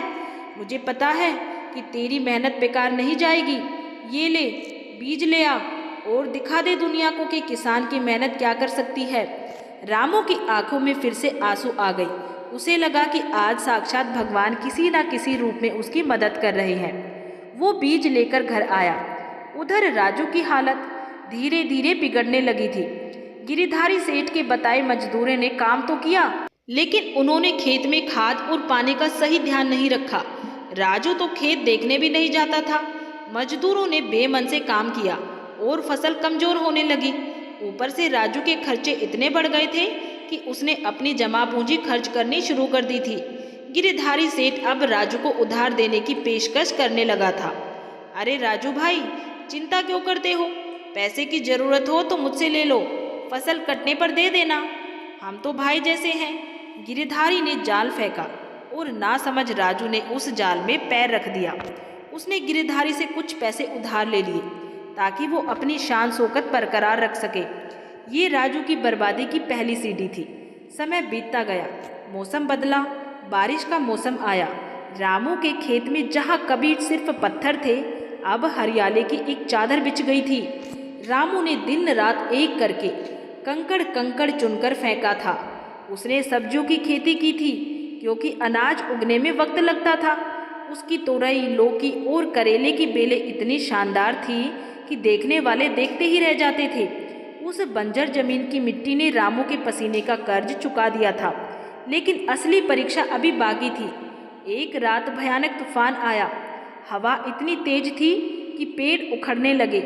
मुझे पता है कि तेरी मेहनत बेकार नहीं जाएगी। ये ले, बीज ले आ और दिखा दे दुनिया को कि किसान की मेहनत क्या कर सकती है। रामू की आंखों में फिर से आंसू आ गई। उसे लगा कि आज साक्षात भगवान किसी न किसी रूप में उसकी मदद कर रहे हैं। वो बीज लेकर घर आया। उधर राजू की हालत धीरे धीरे बिगड़ने लगी थी। गिरिधारी सेठ के बताए मजदूरों ने काम तो किया, लेकिन उन्होंने खेत में खाद और पानी का सही ध्यान नहीं रखा। राजू तो खेत देखने भी नहीं जाता था। मजदूरों ने बेमन से काम किया और फसल कमजोर होने लगी। ऊपर से राजू के खर्चे इतने बढ़ गए थे कि उसने अपनी जमा पूंजी खर्च करनी शुरू कर दी थी। गिरिधारी सेठ अब राजू को उधार देने की पेशकश करने लगा था। अरे राजू भाई, चिंता क्यों करते हो? पैसे की जरूरत हो तो मुझसे ले लो, फसल कटने पर दे देना, हम तो भाई जैसे हैं। गिरिधारी ने जाल फेंका और नासमझ राजू ने उस जाल में पैर रख दिया। उसने गिरिधारी से कुछ पैसे उधार ले लिए ताकि वो अपनी शान शौकत बरकरार रख सके। ये राजू की बर्बादी की पहली सीढ़ी थी। समय बीतता गया, मौसम बदला, बारिश का मौसम आया। रामू के खेत में जहाँ कभी सिर्फ पत्थर थे, अब हरियाली की एक चादर बिछ गई थी। रामू ने दिन रात एक करके कंकड़ कंकड़ चुनकर फेंका था। उसने सब्जियों की खेती की थी क्योंकि अनाज उगने में वक्त लगता था। उसकी तोरई, लौकी और करेले की बेलें इतनी शानदार थी कि देखने वाले देखते ही रह जाते थे। उस बंजर जमीन की मिट्टी ने रामू के पसीने का कर्ज चुका दिया था, लेकिन असली परीक्षा अभी बाकी थी। एक रात भयानक तूफान आया। हवा इतनी तेज थी कि पेड़ उखड़ने लगे,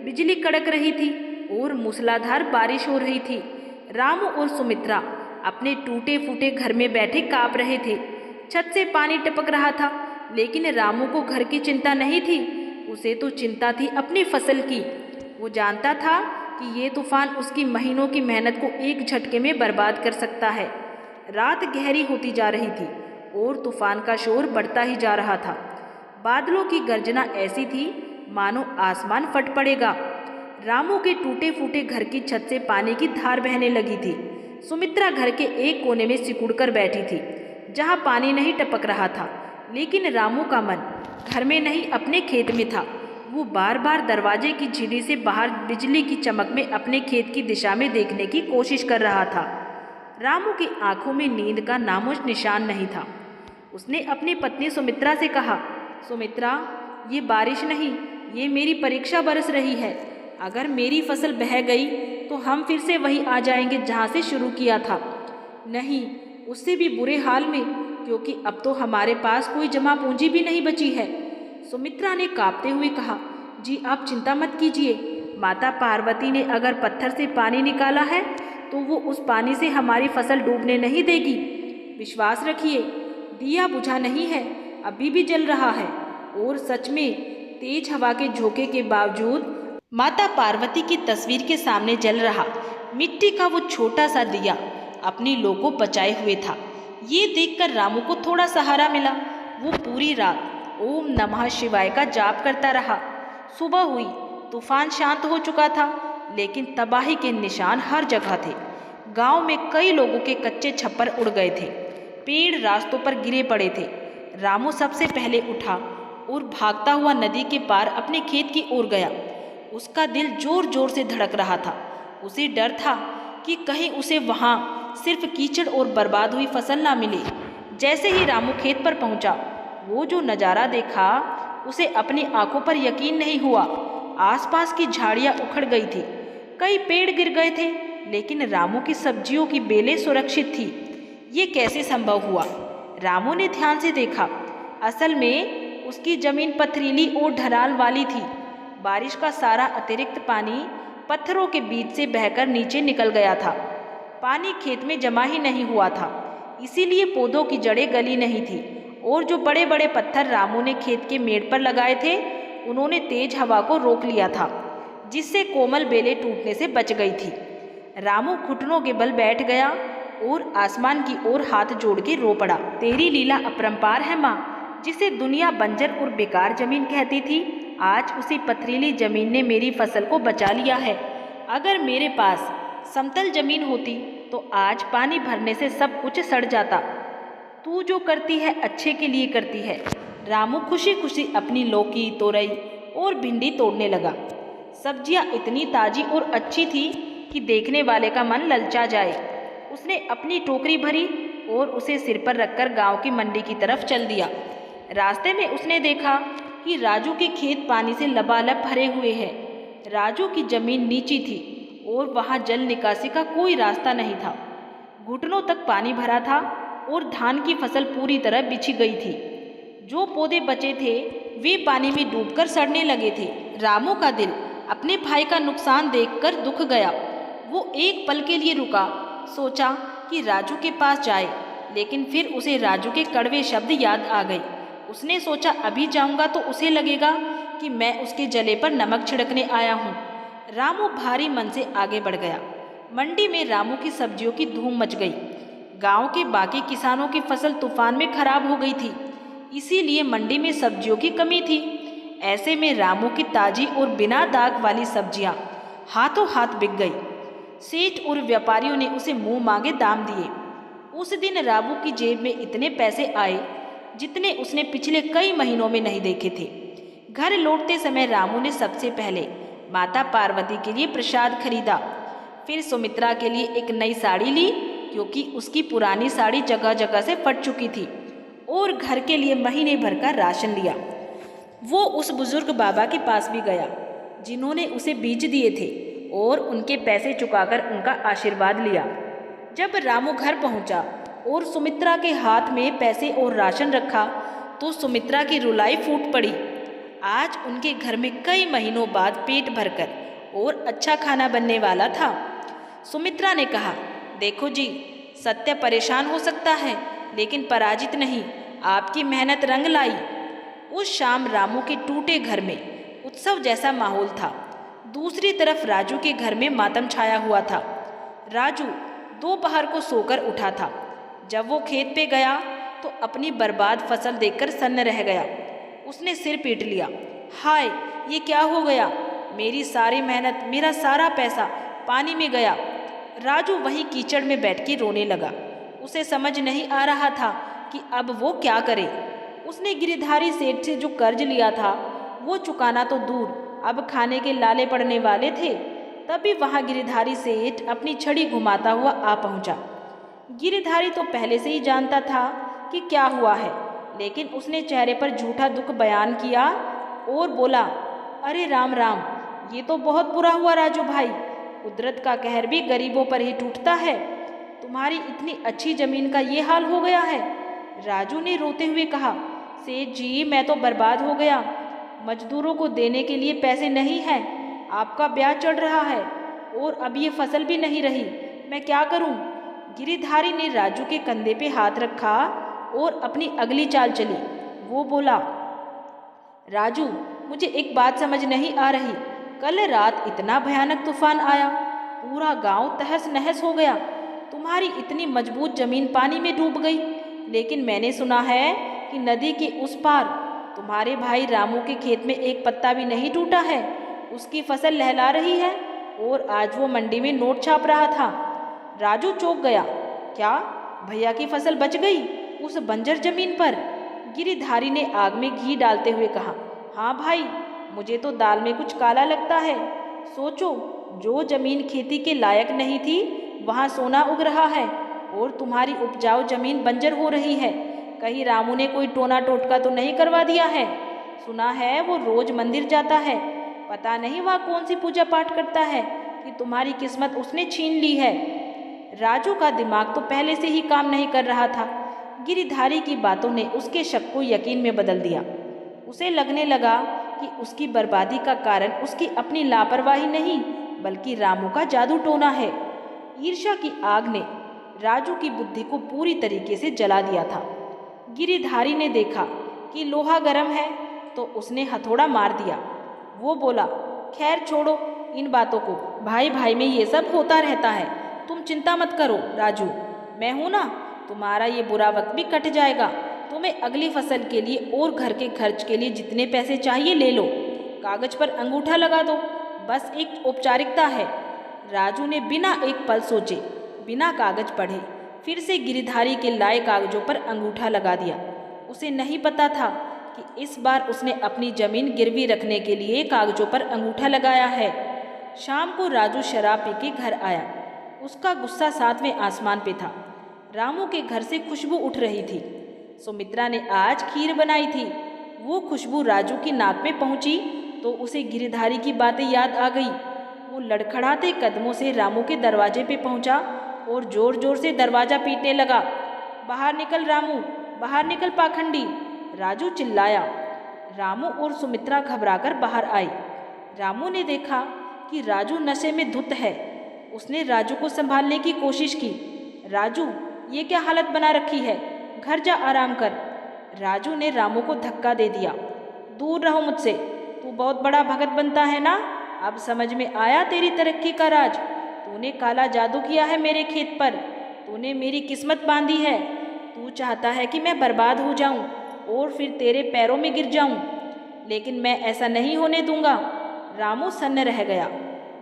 बिजली कड़क रही थी और मूसलाधार बारिश हो रही थी। रामू और सुमित्रा अपने टूटे फूटे घर में बैठे कांप रहे थे। छत से पानी टपक रहा था, लेकिन रामू को घर की चिंता नहीं थी। उसे तो चिंता थी अपनी फसल की। वो जानता था कि ये तूफान उसकी महीनों की मेहनत को एक झटके में बर्बाद कर सकता है। रात गहरी होती जा रही थी और तूफान का शोर बढ़ता ही जा रहा था। बादलों की गर्जना ऐसी थी मानो आसमान फट पड़ेगा। रामू के टूटे फूटे घर की छत से पानी की धार बहने लगी थी। सुमित्रा घर के एक कोने में सिकुड़कर बैठी थी, जहाँ पानी नहीं टपक रहा था, लेकिन रामू का मन घर में नहीं अपने खेत में था। वो बार बार दरवाजे की झिल्ली से बाहर बिजली की चमक में अपने खेत की दिशा में देखने की कोशिश कर रहा था। रामू की आंखों में नींद का नामो निशान नहीं था। उसने अपनी पत्नी सुमित्रा से कहा, सुमित्रा, ये बारिश नहीं, ये मेरी परीक्षा बरस रही है। अगर मेरी फसल बह गई तो हम फिर से वहीं आ जाएंगे जहाँ से शुरू किया था। नहीं, उससे भी बुरे हाल में, क्योंकि अब तो हमारे पास कोई जमा पूंजी भी नहीं बची है। सुमित्रा ने कांपते हुए कहा, जी आप चिंता मत कीजिए। माता पार्वती ने अगर पत्थर से पानी निकाला है तो वो उस पानी से हमारी फसल डूबने नहीं देगी। विश्वास रखिए, दिया बुझा नहीं है, अभी भी जल रहा है। और सच में तेज हवा के झोंके के बावजूद माता पार्वती की तस्वीर के सामने जल रहा मिट्टी का वो छोटा सा दिया अपनी लौ को बचाए हुए था। ये देखकर रामू को थोड़ा सहारा मिला। वो पूरी रात ओम नमः शिवाय का जाप करता रहा। सुबह हुई, तूफान शांत हो चुका था, लेकिन तबाही के निशान हर जगह थे। गांव में कई लोगों के कच्चे छप्पर उड़ गए थे, पेड़ रास्तों पर गिरे पड़े थे। रामू सबसे पहले उठा और भागता हुआ नदी के पार अपने खेत की ओर गया। उसका दिल जोर जोर से धड़क रहा था। उसे डर था कि कहीं उसे वहाँ सिर्फ कीचड़ और बर्बाद हुई फसल ना मिले। जैसे ही रामू खेत पर पहुँचा, वो जो नज़ारा देखा उसे अपनी आंखों पर यकीन नहीं हुआ। आसपास की झाड़ियां उखड़ गई थी, कई पेड़ गिर गए थे, लेकिन रामू की सब्जियों की बेलें सुरक्षित थी। ये कैसे संभव हुआ? रामू ने ध्यान से देखा। असल में उसकी जमीन पथरीली और ढलान वाली थी। बारिश का सारा अतिरिक्त पानी पत्थरों के बीच से बहकर नीचे निकल गया था। पानी खेत में जमा ही नहीं हुआ था, इसीलिए पौधों की जड़ें गली नहीं थी। और जो बड़े बड़े पत्थर रामू ने खेत के मेड़ पर लगाए थे, उन्होंने तेज हवा को रोक लिया था, जिससे कोमल बेलें टूटने से बच गई थी। रामू घुटनों के बल बैठ गया और आसमान की ओर हाथ जोड़ के रो पड़ा। तेरी लीला अपरंपार है माँ। जिसे दुनिया बंजर और बेकार जमीन कहती थी, आज उसी पथरीली जमीन ने मेरी फसल को बचा लिया है। अगर मेरे पास समतल जमीन होती तो आज पानी भरने से सब कुछ सड़ जाता। तू जो करती है अच्छे के लिए करती है। रामू खुशी खुशी अपनी लौकी, तोरई और भिंडी तोड़ने लगा। सब्जियां इतनी ताजी और अच्छी थी कि देखने वाले का मन ललचा जाए। उसने अपनी टोकरी भरी और उसे सिर पर रखकर गांव की मंडी की तरफ चल दिया। रास्ते में उसने देखा कि राजू के खेत पानी से लबालब भरे हुए हैं। राजू की जमीन नीची थी और वहां जल निकासी का कोई रास्ता नहीं था। घुटनों तक पानी भरा था और धान की फसल पूरी तरह बिछी गई थी। जो पौधे बचे थे वे पानी में डूबकर सड़ने लगे थे। रामू का दिल अपने भाई का नुकसान देखकर दुख गया। वो एक पल के लिए रुका, सोचा कि राजू के पास जाए, लेकिन फिर उसे राजू के कड़वे शब्द याद आ गए। उसने सोचा अभी जाऊंगा तो उसे लगेगा कि मैं उसके जले पर नमक छिड़कने आया हूँ। रामू भारी मन से आगे बढ़ गया। मंडी में रामू की सब्जियों की धूम मच गई। गांव के बाकी किसानों की फसल तूफान में खराब हो गई थी, इसीलिए मंडी में सब्जियों की कमी थी। ऐसे में रामू की ताजी और बिना दाग वाली सब्जियां हाथों हाथ बिक गई। सेठ और व्यापारियों ने उसे मुंह मांगे दाम दिए। उस दिन रामू की जेब में इतने पैसे आए जितने उसने पिछले कई महीनों में नहीं देखे थे। घर लौटते समय रामू ने सबसे पहले माता पार्वती के लिए प्रसाद खरीदा। फिर सुमित्रा के लिए एक नई साड़ी ली, क्योंकि उसकी पुरानी साड़ी जगह जगह से फट चुकी थी। और घर के लिए महीने भर का राशन लिया। वो उस बुजुर्ग बाबा के पास भी गया जिन्होंने उसे बीज दिए थे और उनके पैसे चुकाकर उनका आशीर्वाद लिया। जब रामू घर पहुंचा और सुमित्रा के हाथ में पैसे और राशन रखा तो सुमित्रा की रुलाई फूट पड़ी। आज उनके घर में कई महीनों बाद पेट भरकर और अच्छा खाना बनने वाला था। सुमित्रा ने कहा, देखो जी, सत्य परेशान हो सकता है लेकिन पराजित नहीं। आपकी मेहनत रंग लाई। उस शाम रामू के टूटे घर में उत्सव जैसा माहौल था। दूसरी तरफ राजू के घर में मातम छाया हुआ था। राजू दोपहर को सोकर उठा था। जब वो खेत पे गया तो अपनी बर्बाद फसल देखकर सन्न रह गया। उसने सिर पीट लिया। हाय, ये क्या हो गया? मेरी सारी मेहनत, मेरा सारा पैसा पानी में गया। राजू वहीं कीचड़ में बैठ के रोने लगा। उसे समझ नहीं आ रहा था कि अब वो क्या करे। उसने गिरधारी सेठ से जो कर्ज लिया था वो चुकाना तो दूर, अब खाने के लाले पड़ने वाले थे। तभी वहां गिरधारी सेठ अपनी छड़ी घुमाता हुआ आ पहुंचा। गिरधारी तो पहले से ही जानता था कि क्या हुआ है, लेकिन उसने चेहरे पर झूठा दुख बयान किया और बोला, अरे राम राम, ये तो बहुत बुरा हुआ राजू भाई। कुदरत का कहर भी गरीबों पर ही टूटता है। तुम्हारी इतनी अच्छी जमीन का ये हाल हो गया है। राजू ने रोते हुए कहा, सेठ जी, मैं तो बर्बाद हो गया। मजदूरों को देने के लिए पैसे नहीं हैं, आपका ब्याज चढ़ रहा है और अब ये फसल भी नहीं रही। मैं क्या करूं? गिरिधारी ने राजू के कंधे पे हाथ रखा और अपनी अगली चाल चली। वो बोला, राजू, मुझे एक बात समझ नहीं आ रही। कल रात इतना भयानक तूफान आया, पूरा गांव तहस नहस हो गया। तुम्हारी इतनी मजबूत जमीन पानी में डूब गई, लेकिन मैंने सुना है कि नदी के उस पार तुम्हारे भाई रामू के खेत में एक पत्ता भी नहीं टूटा है। उसकी फसल लहला रही है और आज वो मंडी में नोट छाप रहा था। राजू चौंक गया। क्या भैया की फसल बच गई उस बंजर जमीन पर? गिरिधारी ने आग में घी डालते हुए कहा, हाँ भाई, मुझे तो दाल में कुछ काला लगता है। सोचो, जो जमीन खेती के लायक नहीं थी वहाँ सोना उग रहा है और तुम्हारी उपजाऊ जमीन बंजर हो रही है। कहीं रामू ने कोई टोना टोटका तो नहीं करवा दिया है? सुना है वो रोज मंदिर जाता है। पता नहीं वह कौन सी पूजा पाठ करता है कि तुम्हारी किस्मत उसने छीन ली है। राजू का दिमाग तो पहले से ही काम नहीं कर रहा था। गिरिधारी की बातों ने उसके शक को यकीन में बदल दिया। उसे लगने लगा कि उसकी बर्बादी का कारण उसकी अपनी लापरवाही नहीं बल्कि रामू का जादू टोना है। ईर्ष्या की आग ने राजू की बुद्धि को पूरी तरीके से जला दिया था। गिरिधारी ने देखा कि लोहा गर्म है तो उसने हथौड़ा मार दिया। वो बोला, खैर छोड़ो इन बातों को, भाई भाई में ये सब होता रहता है। तुम चिंता मत करो राजू, मैं हूं ना, तुम्हारा ये बुरा वक्त भी कट जाएगा। तुम्हें अगली फसल के लिए और घर के खर्च के लिए जितने पैसे चाहिए ले लो। कागज पर अंगूठा लगा दो, बस एक औपचारिकता है। राजू ने बिना एक पल सोचे, बिना कागज पढ़े फिर से गिरिधारी के लाए कागजों पर अंगूठा लगा दिया। उसे नहीं पता था कि इस बार उसने अपनी जमीन गिरवी रखने के लिए कागजों पर अंगूठा लगाया है। शाम को राजू शराब पी के घर आया। उसका गुस्सा 7वें आसमान पे था। रामू के घर से खुशबू उठ रही थी। सुमित्रा ने आज खीर बनाई थी। वो खुशबू राजू की नाक में पहुंची तो उसे गिरिधारी की बातें याद आ गई। वो लड़खड़ाते कदमों से रामू के दरवाजे पे पहुंचा और जोर जोर से दरवाजा पीटने लगा। बाहर निकल रामू, बाहर निकल पाखंडी, राजू चिल्लाया। रामू और सुमित्रा घबराकर बाहर आई। रामू ने देखा कि राजू नशे में धुत है। उसने राजू को संभालने की कोशिश की। राजू, ये क्या हालत बना रखी है, घर जा आराम कर। राजू ने रामू को धक्का दे दिया। दूर रहो मुझसे, तू बहुत बड़ा भगत बनता है ना। अब समझ में आया तेरी तरक्की का राज। तूने काला जादू किया है मेरे खेत पर। तूने मेरी किस्मत बांधी है। तू चाहता है कि मैं बर्बाद हो जाऊं और फिर तेरे पैरों में गिर जाऊं, लेकिन मैं ऐसा नहीं होने दूंगा। रामू सन्न रह गया।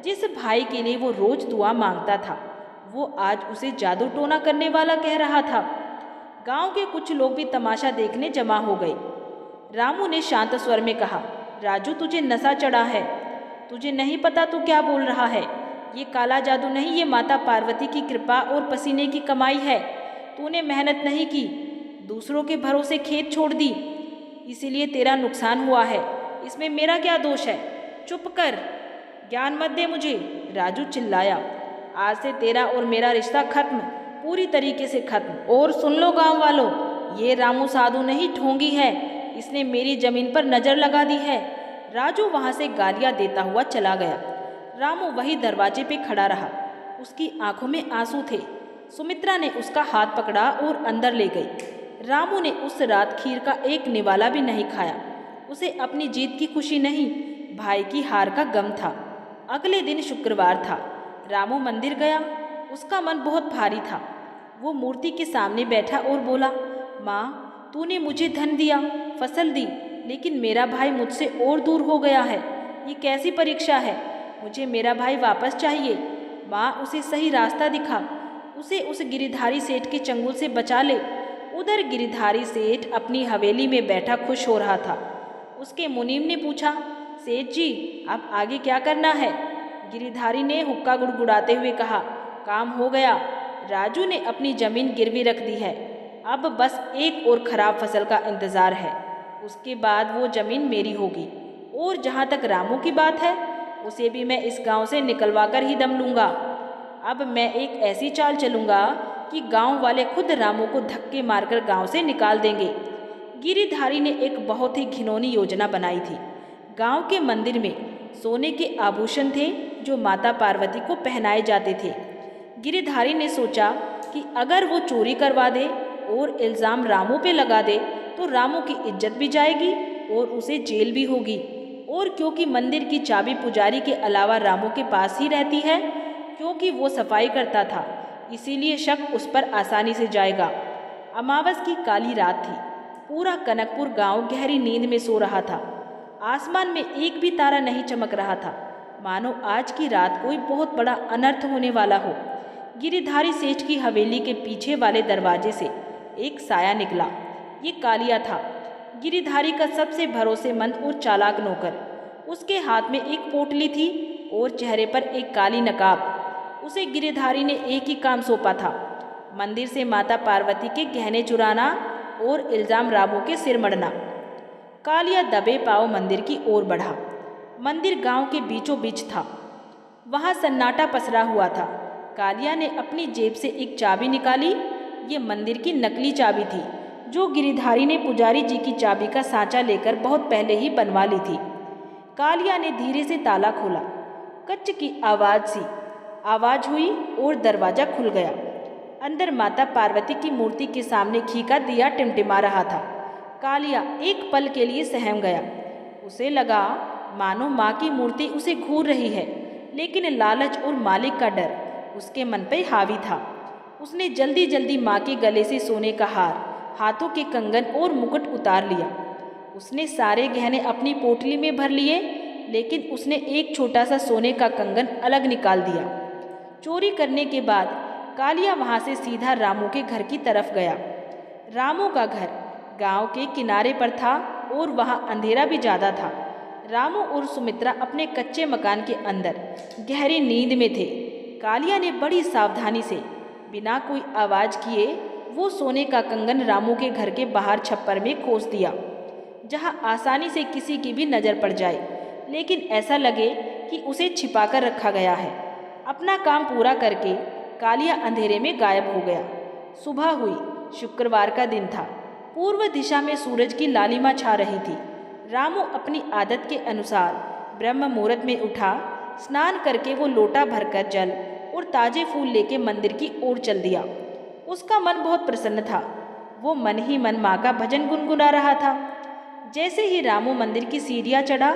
जिस भाई के लिए वो रोज दुआ मांगता था वो आज उसे जादू टोना करने वाला कह रहा था। गांव के कुछ लोग भी तमाशा देखने जमा हो गए। रामू ने शांत स्वर में कहा, राजू तुझे नशा चढ़ा है। तुझे नहीं पता तू क्या बोल रहा है। ये काला जादू नहीं, ये माता पार्वती की कृपा और पसीने की कमाई है। तूने मेहनत नहीं की, दूसरों के भरोसे खेत छोड़ दी, इसीलिए तेरा नुकसान हुआ है। इसमें मेरा क्या दोष है। चुप कर, ज्ञान मत दे मुझे, राजू चिल्लाया। आज से तेरा और मेरा रिश्ता खत्म, पूरी तरीके से खत्म। और सुन लो गांव वालों, ये रामू साधु नहीं, ढोंगी है। इसने मेरी जमीन पर नजर लगा दी है। राजू वहां से गालियां देता हुआ चला गया। रामू वही दरवाजे पे खड़ा रहा। उसकी आंखों में आंसू थे। सुमित्रा ने उसका हाथ पकड़ा और अंदर ले गई। रामू ने उस रात खीर का एक निवाला भी नहीं खाया। उसे अपनी जीत की खुशी नहीं, भाई की हार का गम था। अगले दिन शुक्रवार था। रामू मंदिर गया। उसका मन बहुत भारी था। वो मूर्ति के सामने बैठा और बोला, माँ, तूने मुझे धन दिया, फसल दी, लेकिन मेरा भाई मुझसे और दूर हो गया है। ये कैसी परीक्षा है। मुझे मेरा भाई वापस चाहिए। माँ, उसे सही रास्ता दिखा। उसे उस गिरिधारी सेठ के चंगुल से बचा ले। उधर गिरिधारी सेठ अपनी हवेली में बैठा खुश हो रहा था। उसके मुनीम ने पूछा, सेठ जी, अब आगे क्या करना है। गिरिधारी ने हुक्का गुड़गुड़ाते हुए कहा, काम हो गया। राजू ने अपनी जमीन गिरवी रख दी है। अब बस एक और खराब फसल का इंतजार है, उसके बाद वो जमीन मेरी होगी। और जहाँ तक रामू की बात है, उसे भी मैं इस गांव से निकलवा कर ही दम लूँगा। अब मैं एक ऐसी चाल चलूँगा कि गांव वाले खुद रामू को धक्के मारकर गांव से निकाल देंगे। गिरिधारी ने एक बहुत ही घिनौनी योजना बनाई थी। गांव के मंदिर में सोने के आभूषण थे जो माता पार्वती को पहनाए जाते थे। गिरिधारी ने सोचा कि अगर वो चोरी करवा दे और इल्ज़ाम रामू पे लगा दे तो रामू की इज्जत भी जाएगी और उसे जेल भी होगी। और क्योंकि मंदिर की चाबी पुजारी के अलावा रामू के पास ही रहती है, क्योंकि वो सफाई करता था, इसीलिए शक उस पर आसानी से जाएगा। अमावस की काली रात थी। पूरा कनकपुर गांव गहरी नींद में सो रहा था। आसमान में एक भी तारा नहीं चमक रहा था, मानो आज की रात कोई बहुत बड़ा अनर्थ होने वाला हो। गिरिधारी सेठ की हवेली के पीछे वाले दरवाजे से एक साया निकला। ये कालिया था, गिरिधारी का सबसे भरोसेमंद और चालाक नौकर। उसके हाथ में एक पोटली थी और चेहरे पर एक काली नकाब। उसे गिरिधारी ने एक ही काम सौंपा था, मंदिर से माता पार्वती के गहने चुराना और इल्ज़ाम रामू के सिर मढ़ना। कालिया दबे पांव मंदिर की ओर बढ़ा। मंदिर गांव के बीचों बीच था। वहां सन्नाटा पसरा हुआ था। कालिया ने अपनी जेब से एक चाबी निकाली। ये मंदिर की नकली चाबी थी, जो गिरिधारी ने पुजारी जी की चाबी का सांचा लेकर बहुत पहले ही बनवा ली थी। कालिया ने धीरे से ताला खोला। कच्च की आवाज हुई और दरवाजा खुल गया। अंदर माता पार्वती की मूर्ति के सामने घी का दिया टिमटिमा रहा था। कालिया एक पल के लिए सहम गया। उसे लगा मानो माँ की मूर्ति उसे घूर रही है, लेकिन लालच और मालिक का डर उसके मन पर हावी था। उसने जल्दी जल्दी माँ के गले से सोने का हार, हाथों के कंगन और मुकुट उतार लिया। उसने सारे गहने अपनी पोटली में भर लिए, लेकिन उसने एक छोटा सा सोने का कंगन अलग निकाल दिया। चोरी करने के बाद कालिया वहां से सीधा रामू के घर की तरफ गया। रामू का घर गांव के किनारे पर था और वहां अंधेरा भी ज़्यादा था। रामू और सुमित्रा अपने कच्चे मकान के अंदर गहरी नींद में थे। कालिया ने बड़ी सावधानी से बिना कोई आवाज़ किए वो सोने का कंगन रामू के घर के बाहर छप्पर में खोस दिया, जहां आसानी से किसी की भी नज़र पड़ जाए, लेकिन ऐसा लगे कि उसे छिपाकर रखा गया है। अपना काम पूरा करके कालिया अंधेरे में गायब हो गया। सुबह हुई। शुक्रवार का दिन था। पूर्व दिशा में सूरज की लालिमा छा रही थी। रामू अपनी आदत के अनुसार ब्रह्म मुहूर्त में उठा। स्नान करके वो लोटा भरकर जल और ताजे फूल लेके मंदिर की ओर चल दिया। उसका मन बहुत प्रसन्न था। वो मन ही मन माँ का भजन गुनगुना रहा था। जैसे ही रामू मंदिर की सीढ़ियाँ चढ़ा,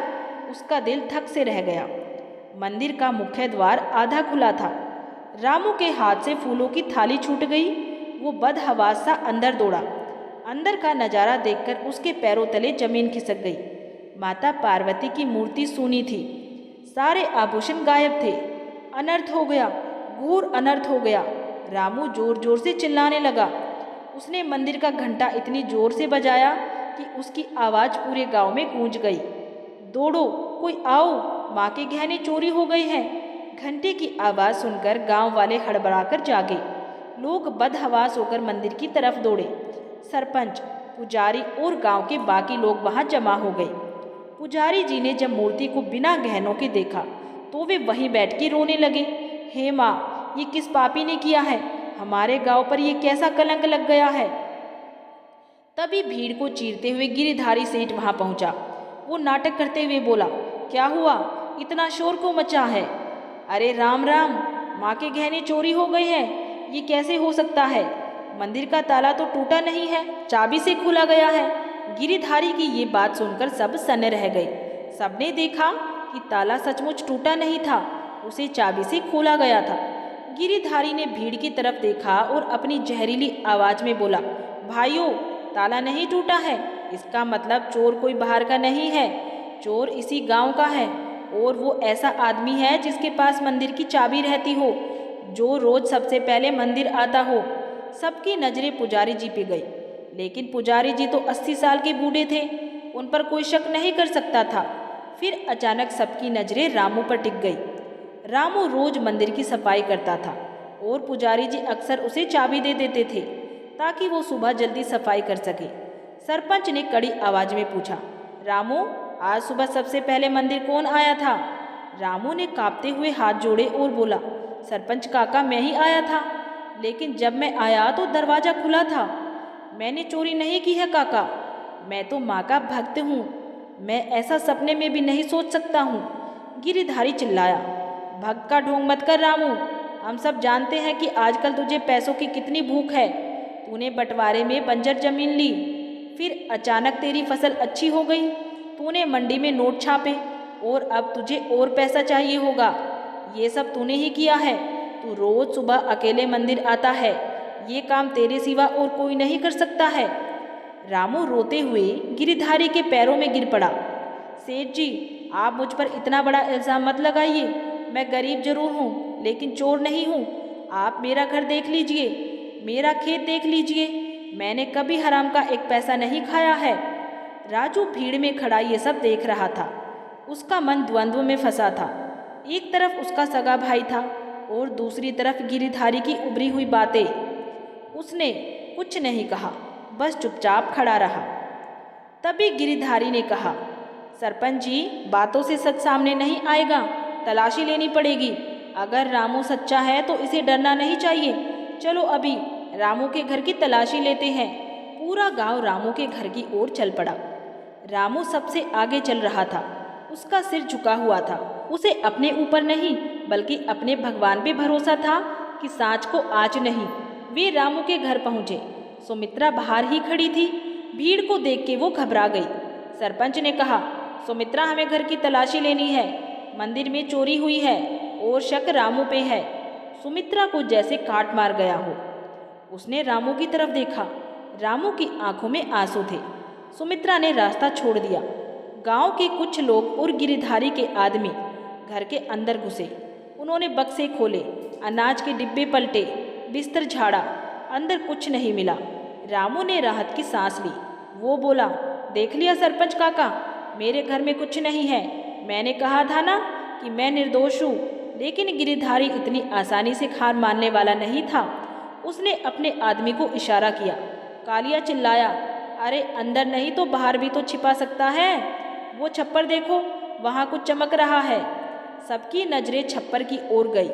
उसका दिल थक से रह गया। मंदिर का मुख्य द्वार आधा खुला था। रामू के हाथ से फूलों की थाली छूट गई। वो बदहवास सा अंदर दौड़ा। अंदर का नज़ारा देखकर उसके पैरों तले जमीन खिसक गई। माता पार्वती की मूर्ति सूनी थी। सारे आभूषण गायब थे। अनर्थ हो गया, घोर अनर्थ हो गया। रामू जोर जोर से चिल्लाने लगा। उसने मंदिर का घंटा इतनी जोर से बजाया कि उसकी आवाज़ पूरे गांव में गूंज गई। दौड़ो, कोई आओ, माँ के गहने चोरी हो गए हैं। घंटे की आवाज़ सुनकर गांव वाले हड़बड़ाकर जागे। लोग बदहवास होकर मंदिर की तरफ दौड़े। सरपंच, पुजारी और गांव के बाकी लोग वहां जमा हो गए। पुजारी जी ने जब मूर्ति को बिना गहनों के देखा तो वे वहीं बैठ के रोने लगे। हे माँ, ये किस पापी ने किया है? हमारे गांव पर ये कैसा कलंक लग गया है? तभी भीड़ को चीरते हुए गिरिधारी सेठ वहां पहुंचा। वो नाटक करते हुए बोला, क्या हुआ? इतना शोर क्यों मचा है? अरे राम राम, माँ के गहने चोरी हो गए हैं। ये कैसे हो सकता है? मंदिर का ताला तो टूटा नहीं है, चाबी से खोला गया है। गिरिधारी की ये बात सुनकर सब सन्न रह गए। सबने देखा कि ताला सचमुच टूटा नहीं था, उसे चाबी से खोला गया था। गिरिधारी ने भीड़ की तरफ देखा और अपनी जहरीली आवाज में बोला, भाइयों, ताला नहीं टूटा है। इसका मतलब चोर कोई बाहर का नहीं है, चोर इसी गांव का है। और वो ऐसा आदमी है जिसके पास मंदिर की चाबी रहती हो, जो रोज सबसे पहले मंदिर आता हो। सबकी नजरें पुजारी जी पे गई, लेकिन पुजारी जी तो 80 साल के बूढ़े थे, उन पर कोई शक नहीं कर सकता था। फिर अचानक सबकी नजरें रामू पर टिक गई। रामू रोज मंदिर की सफाई करता था और पुजारी जी अक्सर उसे चाबी दे देते थे ताकि वो सुबह जल्दी सफाई कर सके। सरपंच ने कड़ी आवाज में पूछा, रामू, आज सुबह सबसे पहले मंदिर कौन आया था? रामू ने कांपते हुए हाथ जोड़े और बोला, सरपंच काका, मैं ही आया था, लेकिन जब मैं आया तो दरवाज़ा खुला था। मैंने चोरी नहीं की है काका, मैं तो माँ का भक्त हूँ। मैं ऐसा सपने में भी नहीं सोच सकता हूँ। गिरिधारी चिल्लाया, भक्त का ढोंग मत कर रामू, हम सब जानते हैं कि आजकल तुझे पैसों की कितनी भूख है। तूने बंटवारे में बंजर जमीन ली, फिर अचानक तेरी फसल अच्छी हो गई, तूने मंडी में नोट छापे और अब तुझे और पैसा चाहिए होगा। ये सब तूने ही किया है। तू रोज सुबह अकेले मंदिर आता है, ये काम तेरे सिवा और कोई नहीं कर सकता है। रामू रोते हुए गिरिधारी के पैरों में गिर पड़ा। सेठ जी, आप मुझ पर इतना बड़ा इल्ज़ाम मत लगाइए। मैं गरीब जरूर हूँ, लेकिन चोर नहीं हूँ। आप मेरा घर देख लीजिए, मेरा खेत देख लीजिए, मैंने कभी हराम का एक पैसा नहीं खाया है। राजू भीड़ में खड़ा ये सब देख रहा था। उसका मन द्वंद्व में फंसा था। एक तरफ उसका सगा भाई था और दूसरी तरफ गिरिधारी की उभरी हुई बातें। उसने कुछ नहीं कहा, बस चुपचाप खड़ा रहा। तभी गिरिधारी ने कहा, सरपंच जी, बातों से सच सामने नहीं आएगा, तलाशी लेनी पड़ेगी। अगर रामू सच्चा है तो इसे डरना नहीं चाहिए। चलो अभी रामू के घर की तलाशी लेते हैं। पूरा गांव रामू के घर की ओर चल पड़ा। रामू सबसे आगे चल रहा था। उसका सिर झुका हुआ था। उसे अपने ऊपर नहीं बल्कि अपने भगवान पे भरोसा था कि सांच को आँच नहीं। वे रामू के घर पहुँचे। सुमित्रा बाहर ही खड़ी थी। भीड़ को देख के वो घबरा गई। सरपंच ने कहा, सुमित्रा, हमें घर की तलाशी लेनी है। मंदिर में चोरी हुई है और शक रामू पे है। सुमित्रा को जैसे काट मार गया हो। उसने रामू की तरफ देखा। रामू की आंखों में आंसू थे। सुमित्रा ने रास्ता छोड़ दिया। गांव के कुछ लोग और गिरिधारी के आदमी घर के अंदर घुसे। उन्होंने बक्से खोले, अनाज के डिब्बे पलटे, बिस्तर झाड़ा। अंदर कुछ नहीं मिला। रामू ने राहत की सांस ली। वो बोला, देख लिया सरपंच काका, मेरे घर में कुछ नहीं है। मैंने कहा था ना कि मैं निर्दोष हूँ। लेकिन गिरिधारी इतनी आसानी से हार मानने वाला नहीं था। उसने अपने आदमी को इशारा किया। कालिया चिल्लाया, अरे अंदर नहीं तो बाहर भी तो छिपा सकता है। वो छप्पर देखो, वहाँ कुछ चमक रहा है। सबकी नजरें छप्पर की ओर गई।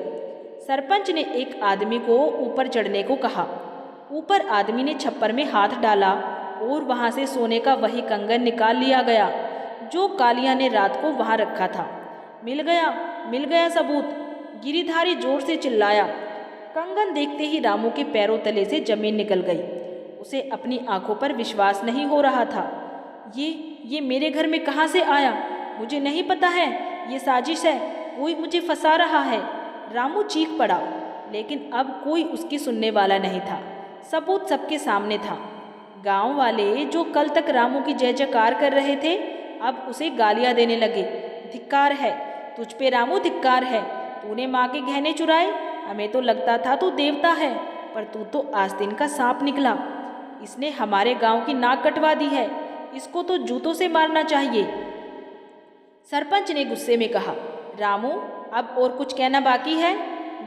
सरपंच ने एक आदमी को ऊपर चढ़ने को कहा। ऊपर आदमी ने छप्पर में हाथ डाला और वहाँ से सोने का वही कंगन निकाल लिया गया जो कालिया ने रात को वहाँ रखा था। मिल गया सबूत, गिरिधारी जोर से चिल्लाया। कंगन देखते ही रामू के पैरों तले से जमीन निकल गई। उसे अपनी आंखों पर विश्वास नहीं हो रहा था। ये मेरे घर में कहाँ से आया? मुझे नहीं पता है, ये साजिश है, कोई मुझे फंसा रहा है। रामू चीख पड़ा, लेकिन अब कोई उसकी सुनने वाला नहीं था। सबूत सबके सामने था। गांव वाले जो कल तक रामू की जय जयकार कर रहे थे, अब उसे गालियां देने लगे। धिक्कार है तुझ पे रामू, धिक्कार है। तूने माँ के गहने चुराए। हमें तो लगता था तू देवता है, पर तू तो आस्तीन का सांप निकला। इसने हमारे गांव की नाक कटवा दी है। इसको तो जूतों से मारना चाहिए। सरपंच ने गुस्से में कहा, रामू, अब और कुछ कहना बाकी है?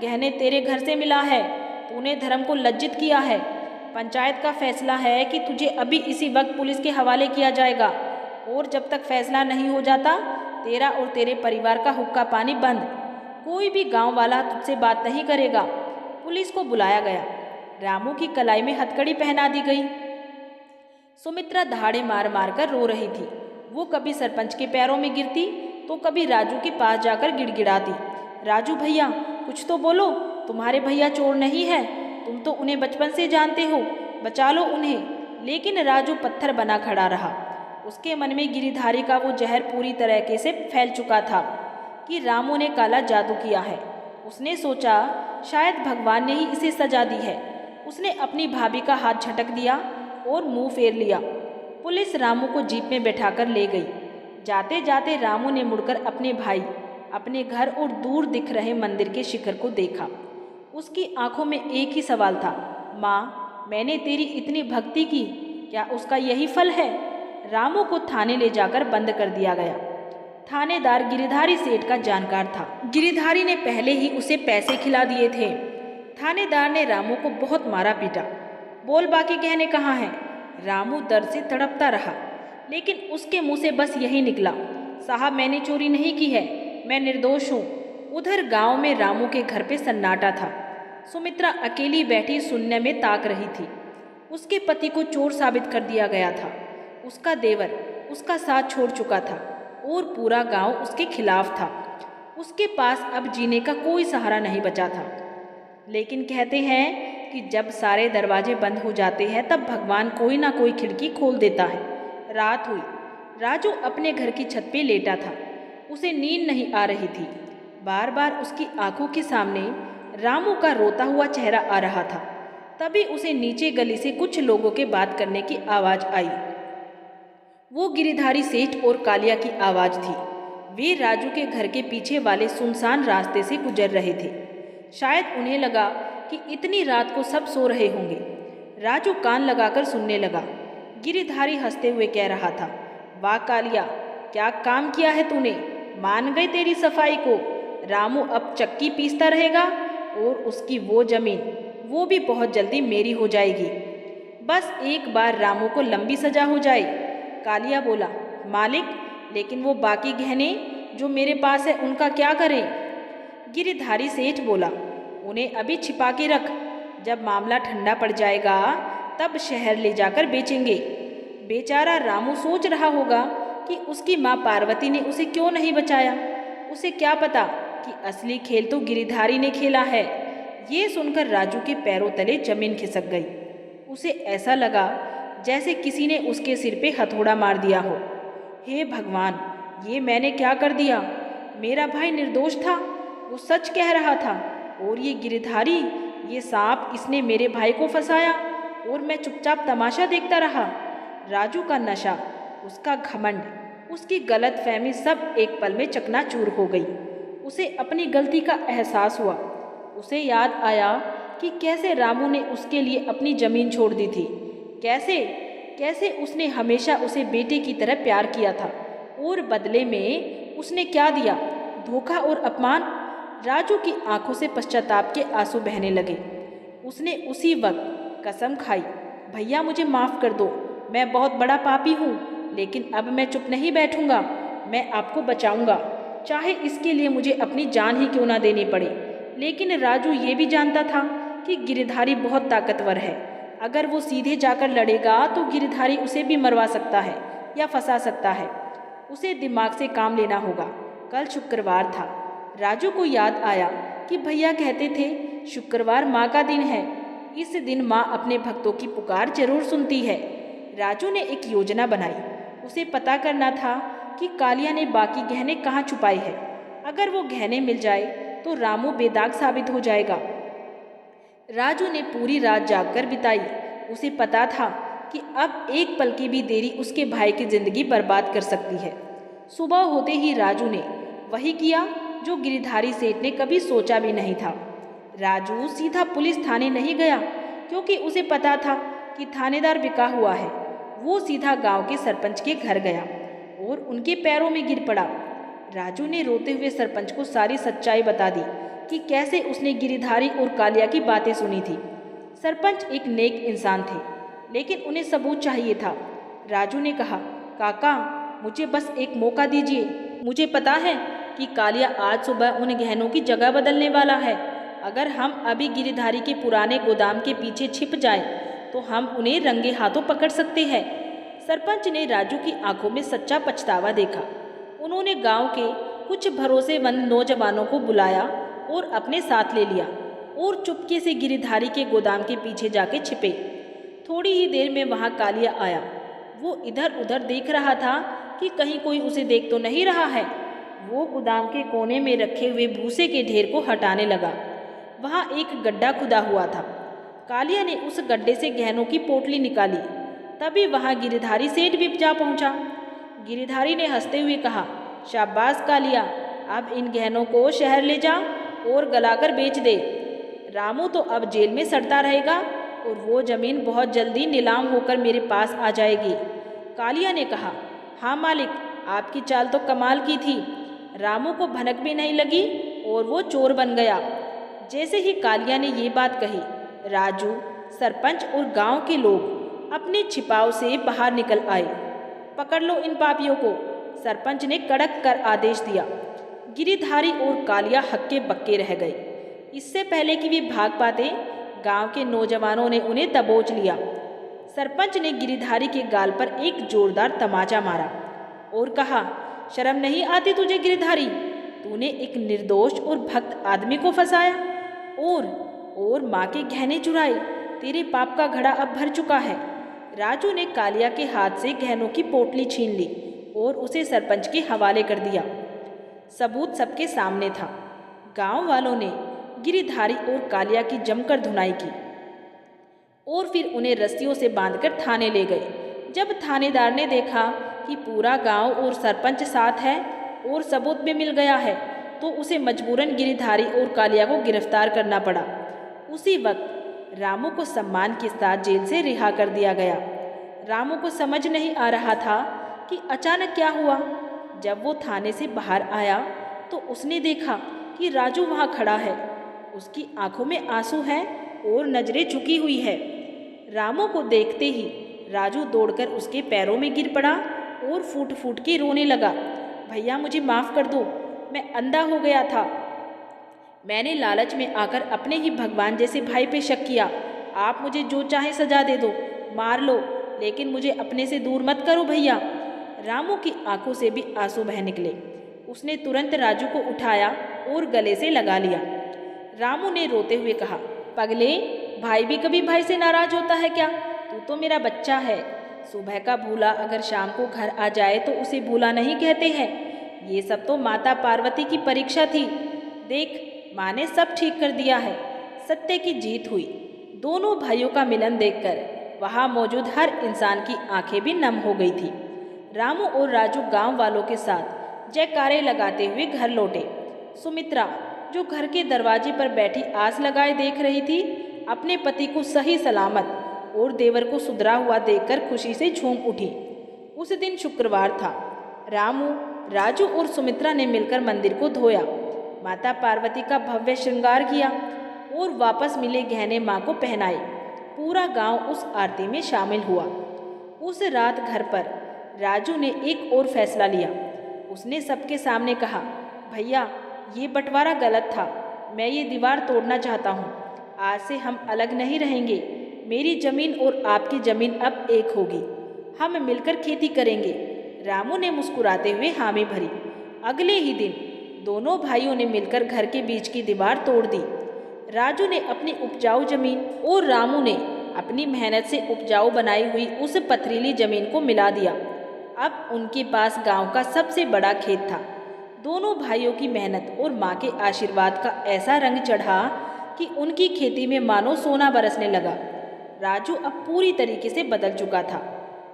गहने तेरे घर से मिला है। तूने धर्म को लज्जित किया है। पंचायत का फैसला है कि तुझे अभी इसी वक्त पुलिस के हवाले किया जाएगा, और जब तक फैसला नहीं हो जाता तेरा और तेरे परिवार का हुक्का पानी बंद। कोई भी गांव वाला तुझसे बात नहीं करेगा। पुलिस को बुलाया गया। रामू की कलाई में हथकड़ी पहना दी गई। सुमित्रा दहाड़े मार मार कर रो रही थी। वो कभी सरपंच के पैरों में गिरती तो कभी राजू के पास जाकर गिड़गिड़ाती, राजू भैया कुछ तो बोलो, तुम्हारे भैया चोर नहीं है, तुम तो उन्हें बचपन से जानते हो, बचा लो उन्हें। लेकिन राजू पत्थर बना खड़ा रहा। उसके मन में गिरिधारी का वो जहर पूरी तरीके से फैल चुका था कि रामू ने काला जादू किया है। उसने सोचा शायद भगवान ने ही इसे सजा दी है। उसने अपनी भाभी का हाथ झटक दिया और मुंह फेर लिया। पुलिस रामू को जीप में बैठाकर ले गई। जाते जाते रामू ने मुड़कर अपने भाई, अपने घर और दूर दिख रहे मंदिर के शिखर को देखा। उसकी आंखों में एक ही सवाल था, माँ, मैंने तेरी इतनी भक्ति की, क्या उसका यही फल है? रामू को थाने ले जाकर बंद कर दिया गया। थानेदार गिरिधारी सेठ का जानकार था। गिरिधारी ने पहले ही उसे पैसे खिला दिए थे। थानेदार ने रामू को बहुत मारा पीटा। बोल, बाकी गहने कहाँ हैं? रामू दर्द से तड़पता रहा, लेकिन उसके मुंह से बस यही निकला, साहब मैंने चोरी नहीं की है, मैं निर्दोष हूँ। उधर गांव में रामू के घर पे सन्नाटा था। सुमित्रा अकेली बैठी शून्य में ताक रही थी। उसके पति को चोर साबित कर दिया गया था। उसका देवर उसका साथ छोड़ चुका था और पूरा गांव उसके खिलाफ था। उसके पास अब जीने का कोई सहारा नहीं बचा था। लेकिन कहते हैं कि जब सारे दरवाजे बंद हो जाते हैं तब भगवान कोई ना कोई खिड़की खोल देता है। रात हुई। राजू अपने घर की छत पे लेटा था। उसे नींद नहीं आ रही थी। बार बार उसकी आंखों के सामने रामू का रोता हुआ चेहरा आ रहा था। तभी उसे नीचे गली से कुछ लोगों के बात करने की आवाज़ आई। वो गिरिधारी सेठ और कालिया की आवाज़ थी। वे राजू के घर के पीछे वाले सुनसान रास्ते से गुजर रहे थे। शायद उन्हें लगा कि इतनी रात को सब सो रहे होंगे। राजू कान लगाकर सुनने लगा। गिरिधारी हंसते हुए कह रहा था, वाह कालिया, क्या काम किया है तूने, मान गई तेरी सफाई को। रामू अब चक्की पीसता रहेगा और उसकी वो जमीन, वो भी बहुत जल्दी मेरी हो जाएगी। बस एक बार रामू को लंबी सजा हो जाए, कालिया बोला, मालिक, लेकिन वो बाकी गहने जो मेरे पास है उनका क्या करें? गिरधारी सेठ बोला, उन्हें अभी छिपा के रख, जब मामला ठंडा पड़ जाएगा तब शहर ले जाकर बेचेंगे। बेचारा रामू सोच रहा होगा कि उसकी माँ पार्वती ने उसे क्यों नहीं बचाया। उसे क्या पता कि असली खेल तो गिरधारी ने खेला है। ये सुनकर राजू के पैरों तले जमीन खिसक गई। उसे ऐसा लगा जैसे किसी ने उसके सिर पे हथौड़ा मार दिया हो। हे भगवान, ये मैंने क्या कर दिया? मेरा भाई निर्दोष था, वो सच कह रहा था, और ये गिरधारी, ये सांप, इसने मेरे भाई को फंसाया और मैं चुपचाप तमाशा देखता रहा। राजू का नशा, उसका घमंड, उसकी गलतफहमी सब एक पल में चकनाचूर हो गई। उसे अपनी गलती का एहसास हुआ। उसे याद आया कि कैसे रामू ने उसके लिए अपनी जमीन छोड़ दी थी, कैसे कैसे उसने हमेशा उसे बेटे की तरह प्यार किया था, और बदले में उसने क्या दिया? धोखा और अपमान। राजू की आंखों से पश्चाताप के आंसू बहने लगे। उसने उसी वक्त कसम खाई, भैया मुझे माफ़ कर दो, मैं बहुत बड़ा पापी हूँ, लेकिन अब मैं चुप नहीं बैठूंगा, मैं आपको बचाऊंगा, चाहे इसके लिए मुझे अपनी जान ही क्यों ना देनी पड़े। लेकिन राजू ये भी जानता था कि गिरधारी बहुत ताकतवर है। अगर वो सीधे जाकर लड़ेगा तो गिरधारी उसे भी मरवा सकता है या फंसा सकता है। उसे दिमाग से काम लेना होगा। कल शुक्रवार था। राजू को याद आया कि भैया कहते थे शुक्रवार माँ का दिन है, इस दिन माँ अपने भक्तों की पुकार जरूर सुनती है। राजू ने एक योजना बनाई। उसे पता करना था कि कालिया ने बाकी गहने कहाँ छुपाए हैं। अगर वो गहने मिल जाए तो रामू बेदाग साबित हो जाएगा। राजू ने पूरी रात जागकर बिताई। उसे पता था कि अब एक पल की भी देरी उसके भाई की जिंदगी बर्बाद कर सकती है। सुबह होते ही राजू ने वही किया जो गिरधारी सेठ ने कभी सोचा भी नहीं था। राजू सीधा पुलिस थाने नहीं गया, क्योंकि उसे पता था कि थानेदार बिका हुआ है। वो सीधा गांव के सरपंच के घर गया और उनके पैरों में गिर पड़ा। राजू ने रोते हुए सरपंच को सारी सच्चाई बता दी कि कैसे उसने गिरधारी और कालिया की बातें सुनी थी। सरपंच एक नेक इंसान थे, लेकिन उन्हें सबूत चाहिए था। राजू ने कहा, काका, मुझे बस एक मौका दीजिए। मुझे पता है कि कालिया आज सुबह उन गहनों की जगह बदलने वाला है। अगर हम अभी गिरधारी के पुराने गोदाम के पीछे छिप जाएं, तो हम उन्हें रंगे हाथों पकड़ सकते हैं। सरपंच ने राजू की आंखों में सच्चा पछतावा देखा। उन्होंने गांव के कुछ भरोसेमंद नौजवानों को बुलाया और अपने साथ ले लिया और चुपके से गिरधारी के गोदाम के पीछे जाके छिपे। थोड़ी ही देर में वहां कालिया आया। वो इधर उधर देख रहा था कि कहीं कोई उसे देख तो नहीं रहा है। वो गोदाम के कोने में रखे हुए भूसे के ढेर को हटाने लगा। वहां एक गड्ढा खुदा हुआ था। कालिया ने उस गड्ढे से गहनों की पोटली निकाली। तभी वहां गिरधारी सेठ भी जा पहुंचा। गिरधारी ने हंसते हुए कहा, शाबाश कालिया, अब इन गहनों को शहर ले जा और गलाकर बेच दे। रामू तो अब जेल में सड़ता रहेगा और वो जमीन बहुत जल्दी नीलाम होकर मेरे पास आ जाएगी। कालिया ने कहा, हाँ मालिक, आपकी चाल तो कमाल की थी। रामू को भनक भी नहीं लगी और वो चोर बन गया। जैसे ही कालिया ने ये बात कही, राजू, सरपंच और गांव के लोग अपने छिपाव से बाहर निकल आए। पकड़ लो इन पापियों को, सरपंच ने कड़क कर आदेश दिया। गिरधारी और कालिया हक्के बक्के रह गए। इससे पहले कि वे भाग पाते, गांव के नौजवानों ने उन्हें दबोच लिया। सरपंच ने गिरधारी के गाल पर एक जोरदार तमाचा मारा और कहा, शर्म नहीं आती तुझे गिरधारी? तूने एक निर्दोष और भक्त आदमी को फंसाया और माँ के गहने चुराए। तेरे पाप का घड़ा अब भर चुका है। राजू ने कालिया के हाथ से गहनों की पोटली छीन ली और उसे सरपंच के हवाले कर दिया। सबूत सबके सामने था। गांव वालों ने गिरधारी और कालिया की जमकर धुनाई की और फिर उन्हें रस्सियों से बांधकर थाने ले गए। जब थानेदार ने देखा कि पूरा गांव और सरपंच साथ है और सबूत भी मिल गया है, तो उसे मजबूरन गिरधारी और कालिया को गिरफ्तार करना पड़ा। उसी वक्त रामू को सम्मान के साथ जेल से रिहा कर दिया गया। रामू को समझ नहीं आ रहा था कि अचानक क्या हुआ। जब वो थाने से बाहर आया तो उसने देखा कि राजू वहाँ खड़ा है। उसकी आंखों में आंसू हैं और नजरें झुकी हुई है। रामू को देखते ही राजू दौड़कर उसके पैरों में गिर पड़ा और फूट फूट के रोने लगा। भैया मुझे माफ़ कर दो, मैं अंधा हो गया था। मैंने लालच में आकर अपने ही भगवान जैसे भाई पे शक किया। आप मुझे जो चाहे सजा दे दो, मार लो, लेकिन मुझे अपने से दूर मत करो भैया। रामू की आंखों से भी आंसू बह निकले। उसने तुरंत राजू को उठाया और गले से लगा लिया। रामू ने रोते हुए कहा, पगले, भाई भी कभी भाई से नाराज होता है क्या? तू तो मेरा बच्चा है। सुबह का भूला अगर शाम को घर आ जाए तो उसे भूला नहीं कहते हैं। ये सब तो माता पार्वती की परीक्षा थी। देख, माँ ने सब ठीक कर दिया है। सत्य की जीत हुई। दोनों भाइयों का मिलन देखकर वहाँ मौजूद हर इंसान की आंखें भी नम हो गई थी। रामू और राजू गांव वालों के साथ जयकारे लगाते हुए घर लौटे। सुमित्रा, जो घर के दरवाजे पर बैठी आस लगाए देख रही थी, अपने पति को सही सलामत और देवर को सुधरा हुआ देखकर खुशी से झूम उठी। उस दिन शुक्रवार था। रामू, राजू और सुमित्रा ने मिलकर मंदिर को धोया, माता पार्वती का भव्य श्रृंगार किया और वापस मिले गहने माँ को पहनाए। पूरा गांव उस आरती में शामिल हुआ। उस रात घर पर राजू ने एक और फैसला लिया। उसने सबके सामने कहा, भैया ये बंटवारा गलत था। मैं ये दीवार तोड़ना चाहता हूँ। आज से हम अलग नहीं रहेंगे। मेरी जमीन और आपकी जमीन अब एक होगी। हम मिलकर खेती करेंगे। रामू ने मुस्कुराते हुए हामी भरी। अगले ही दिन दोनों भाइयों ने मिलकर घर के बीच की दीवार तोड़ दी। राजू ने अपनी उपजाऊ जमीन और रामू ने अपनी मेहनत से उपजाऊ बनाई हुई उस पथरीली जमीन को मिला दिया। अब उनके पास गांव का सबसे बड़ा खेत था। दोनों भाइयों की मेहनत और माँ के आशीर्वाद का ऐसा रंग चढ़ा कि उनकी खेती में मानो सोना बरसने लगा। राजू अब पूरी तरीके से बदल चुका था।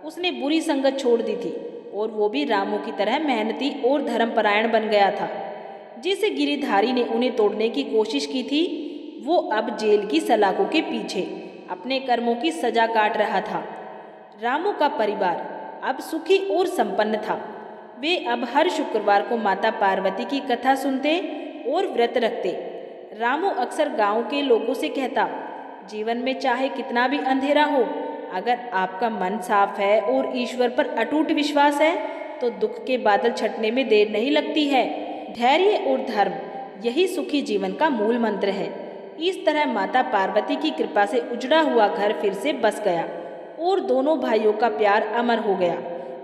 उसने बुरी संगत छोड़ दी थी और वो भी रामू की तरह मेहनती और धर्मपरायण बन गया था। जिस गिरिधारी ने उन्हें तोड़ने की कोशिश की थी, वो अब जेल की सलाखों के पीछे अपने कर्मों की सजा काट रहा था। रामू का परिवार अब सुखी और संपन्न था। वे अब हर शुक्रवार को माता पार्वती की कथा सुनते और व्रत रखते। रामू अक्सर गांव के लोगों से कहता, जीवन में चाहे कितना भी अंधेरा हो, अगर आपका मन साफ है और ईश्वर पर अटूट विश्वास है तो दुख के बादल छटने में देर नहीं लगती है। धैर्य और धर्म, यही सुखी जीवन का मूल मंत्र है। इस तरह माता पार्वती की कृपा से उजड़ा हुआ घर फिर से बस गया और दोनों भाइयों का प्यार अमर हो गया।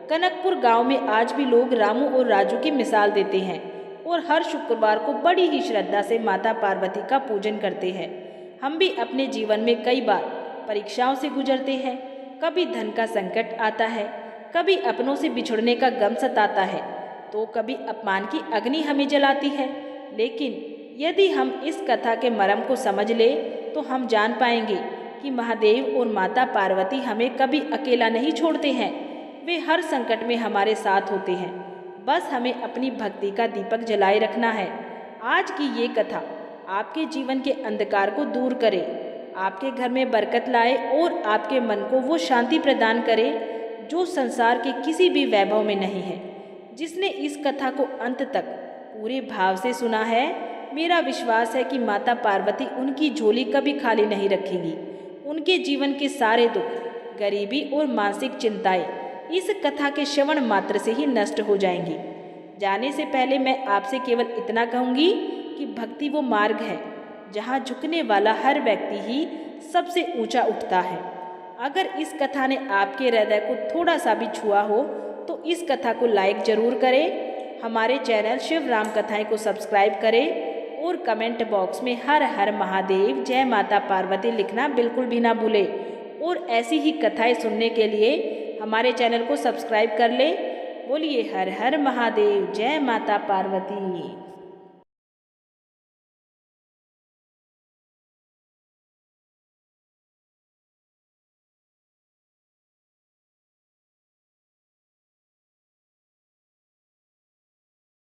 कनकपुर गांव में आज भी लोग रामू और राजू की मिसाल देते हैं और हर शुक्रवार को बड़ी ही श्रद्धा से माता पार्वती का पूजन करते हैं। हम भी अपने जीवन में कई बार परीक्षाओं से गुजरते हैं। कभी धन का संकट आता है, कभी अपनों से बिछुड़ने का गम सताता है, तो कभी अपमान की अग्नि हमें जलाती है। लेकिन यदि हम इस कथा के मर्म को समझ ले तो हम जान पाएंगे कि महादेव और माता पार्वती हमें कभी अकेला नहीं छोड़ते हैं। वे हर संकट में हमारे साथ होते हैं। बस हमें अपनी भक्ति का दीपक जलाए रखना है। आज की ये कथा आपके जीवन के अंधकार को दूर करे, आपके घर में बरकत लाए और आपके मन को वो शांति प्रदान करे जो संसार के किसी भी वैभव में नहीं है। जिसने इस कथा को अंत तक पूरे भाव से सुना है, मेरा विश्वास है कि माता पार्वती उनकी झोली कभी खाली नहीं रखेंगी। उनके जीवन के सारे दुख, गरीबी और मानसिक चिंताएं इस कथा के श्रवण मात्र से ही नष्ट हो जाएंगी। जाने से पहले मैं आपसे केवल इतना कहूँगी कि भक्ति वो मार्ग है जहाँ झुकने वाला हर व्यक्ति ही सबसे ऊंचा उठता है। अगर इस कथा ने आपके हृदय को थोड़ा सा भी छुआ हो तो इस कथा को लाइक जरूर करें। हमारे चैनल शिव राम कथाएं को सब्सक्राइब करें और कमेंट बॉक्स में हर हर महादेव, जय माता पार्वती लिखना बिल्कुल भी ना भूलें। और ऐसी ही कथाएं सुनने के लिए हमारे चैनल को सब्सक्राइब कर लें। बोलिए हर हर महादेव, जय माता पार्वती।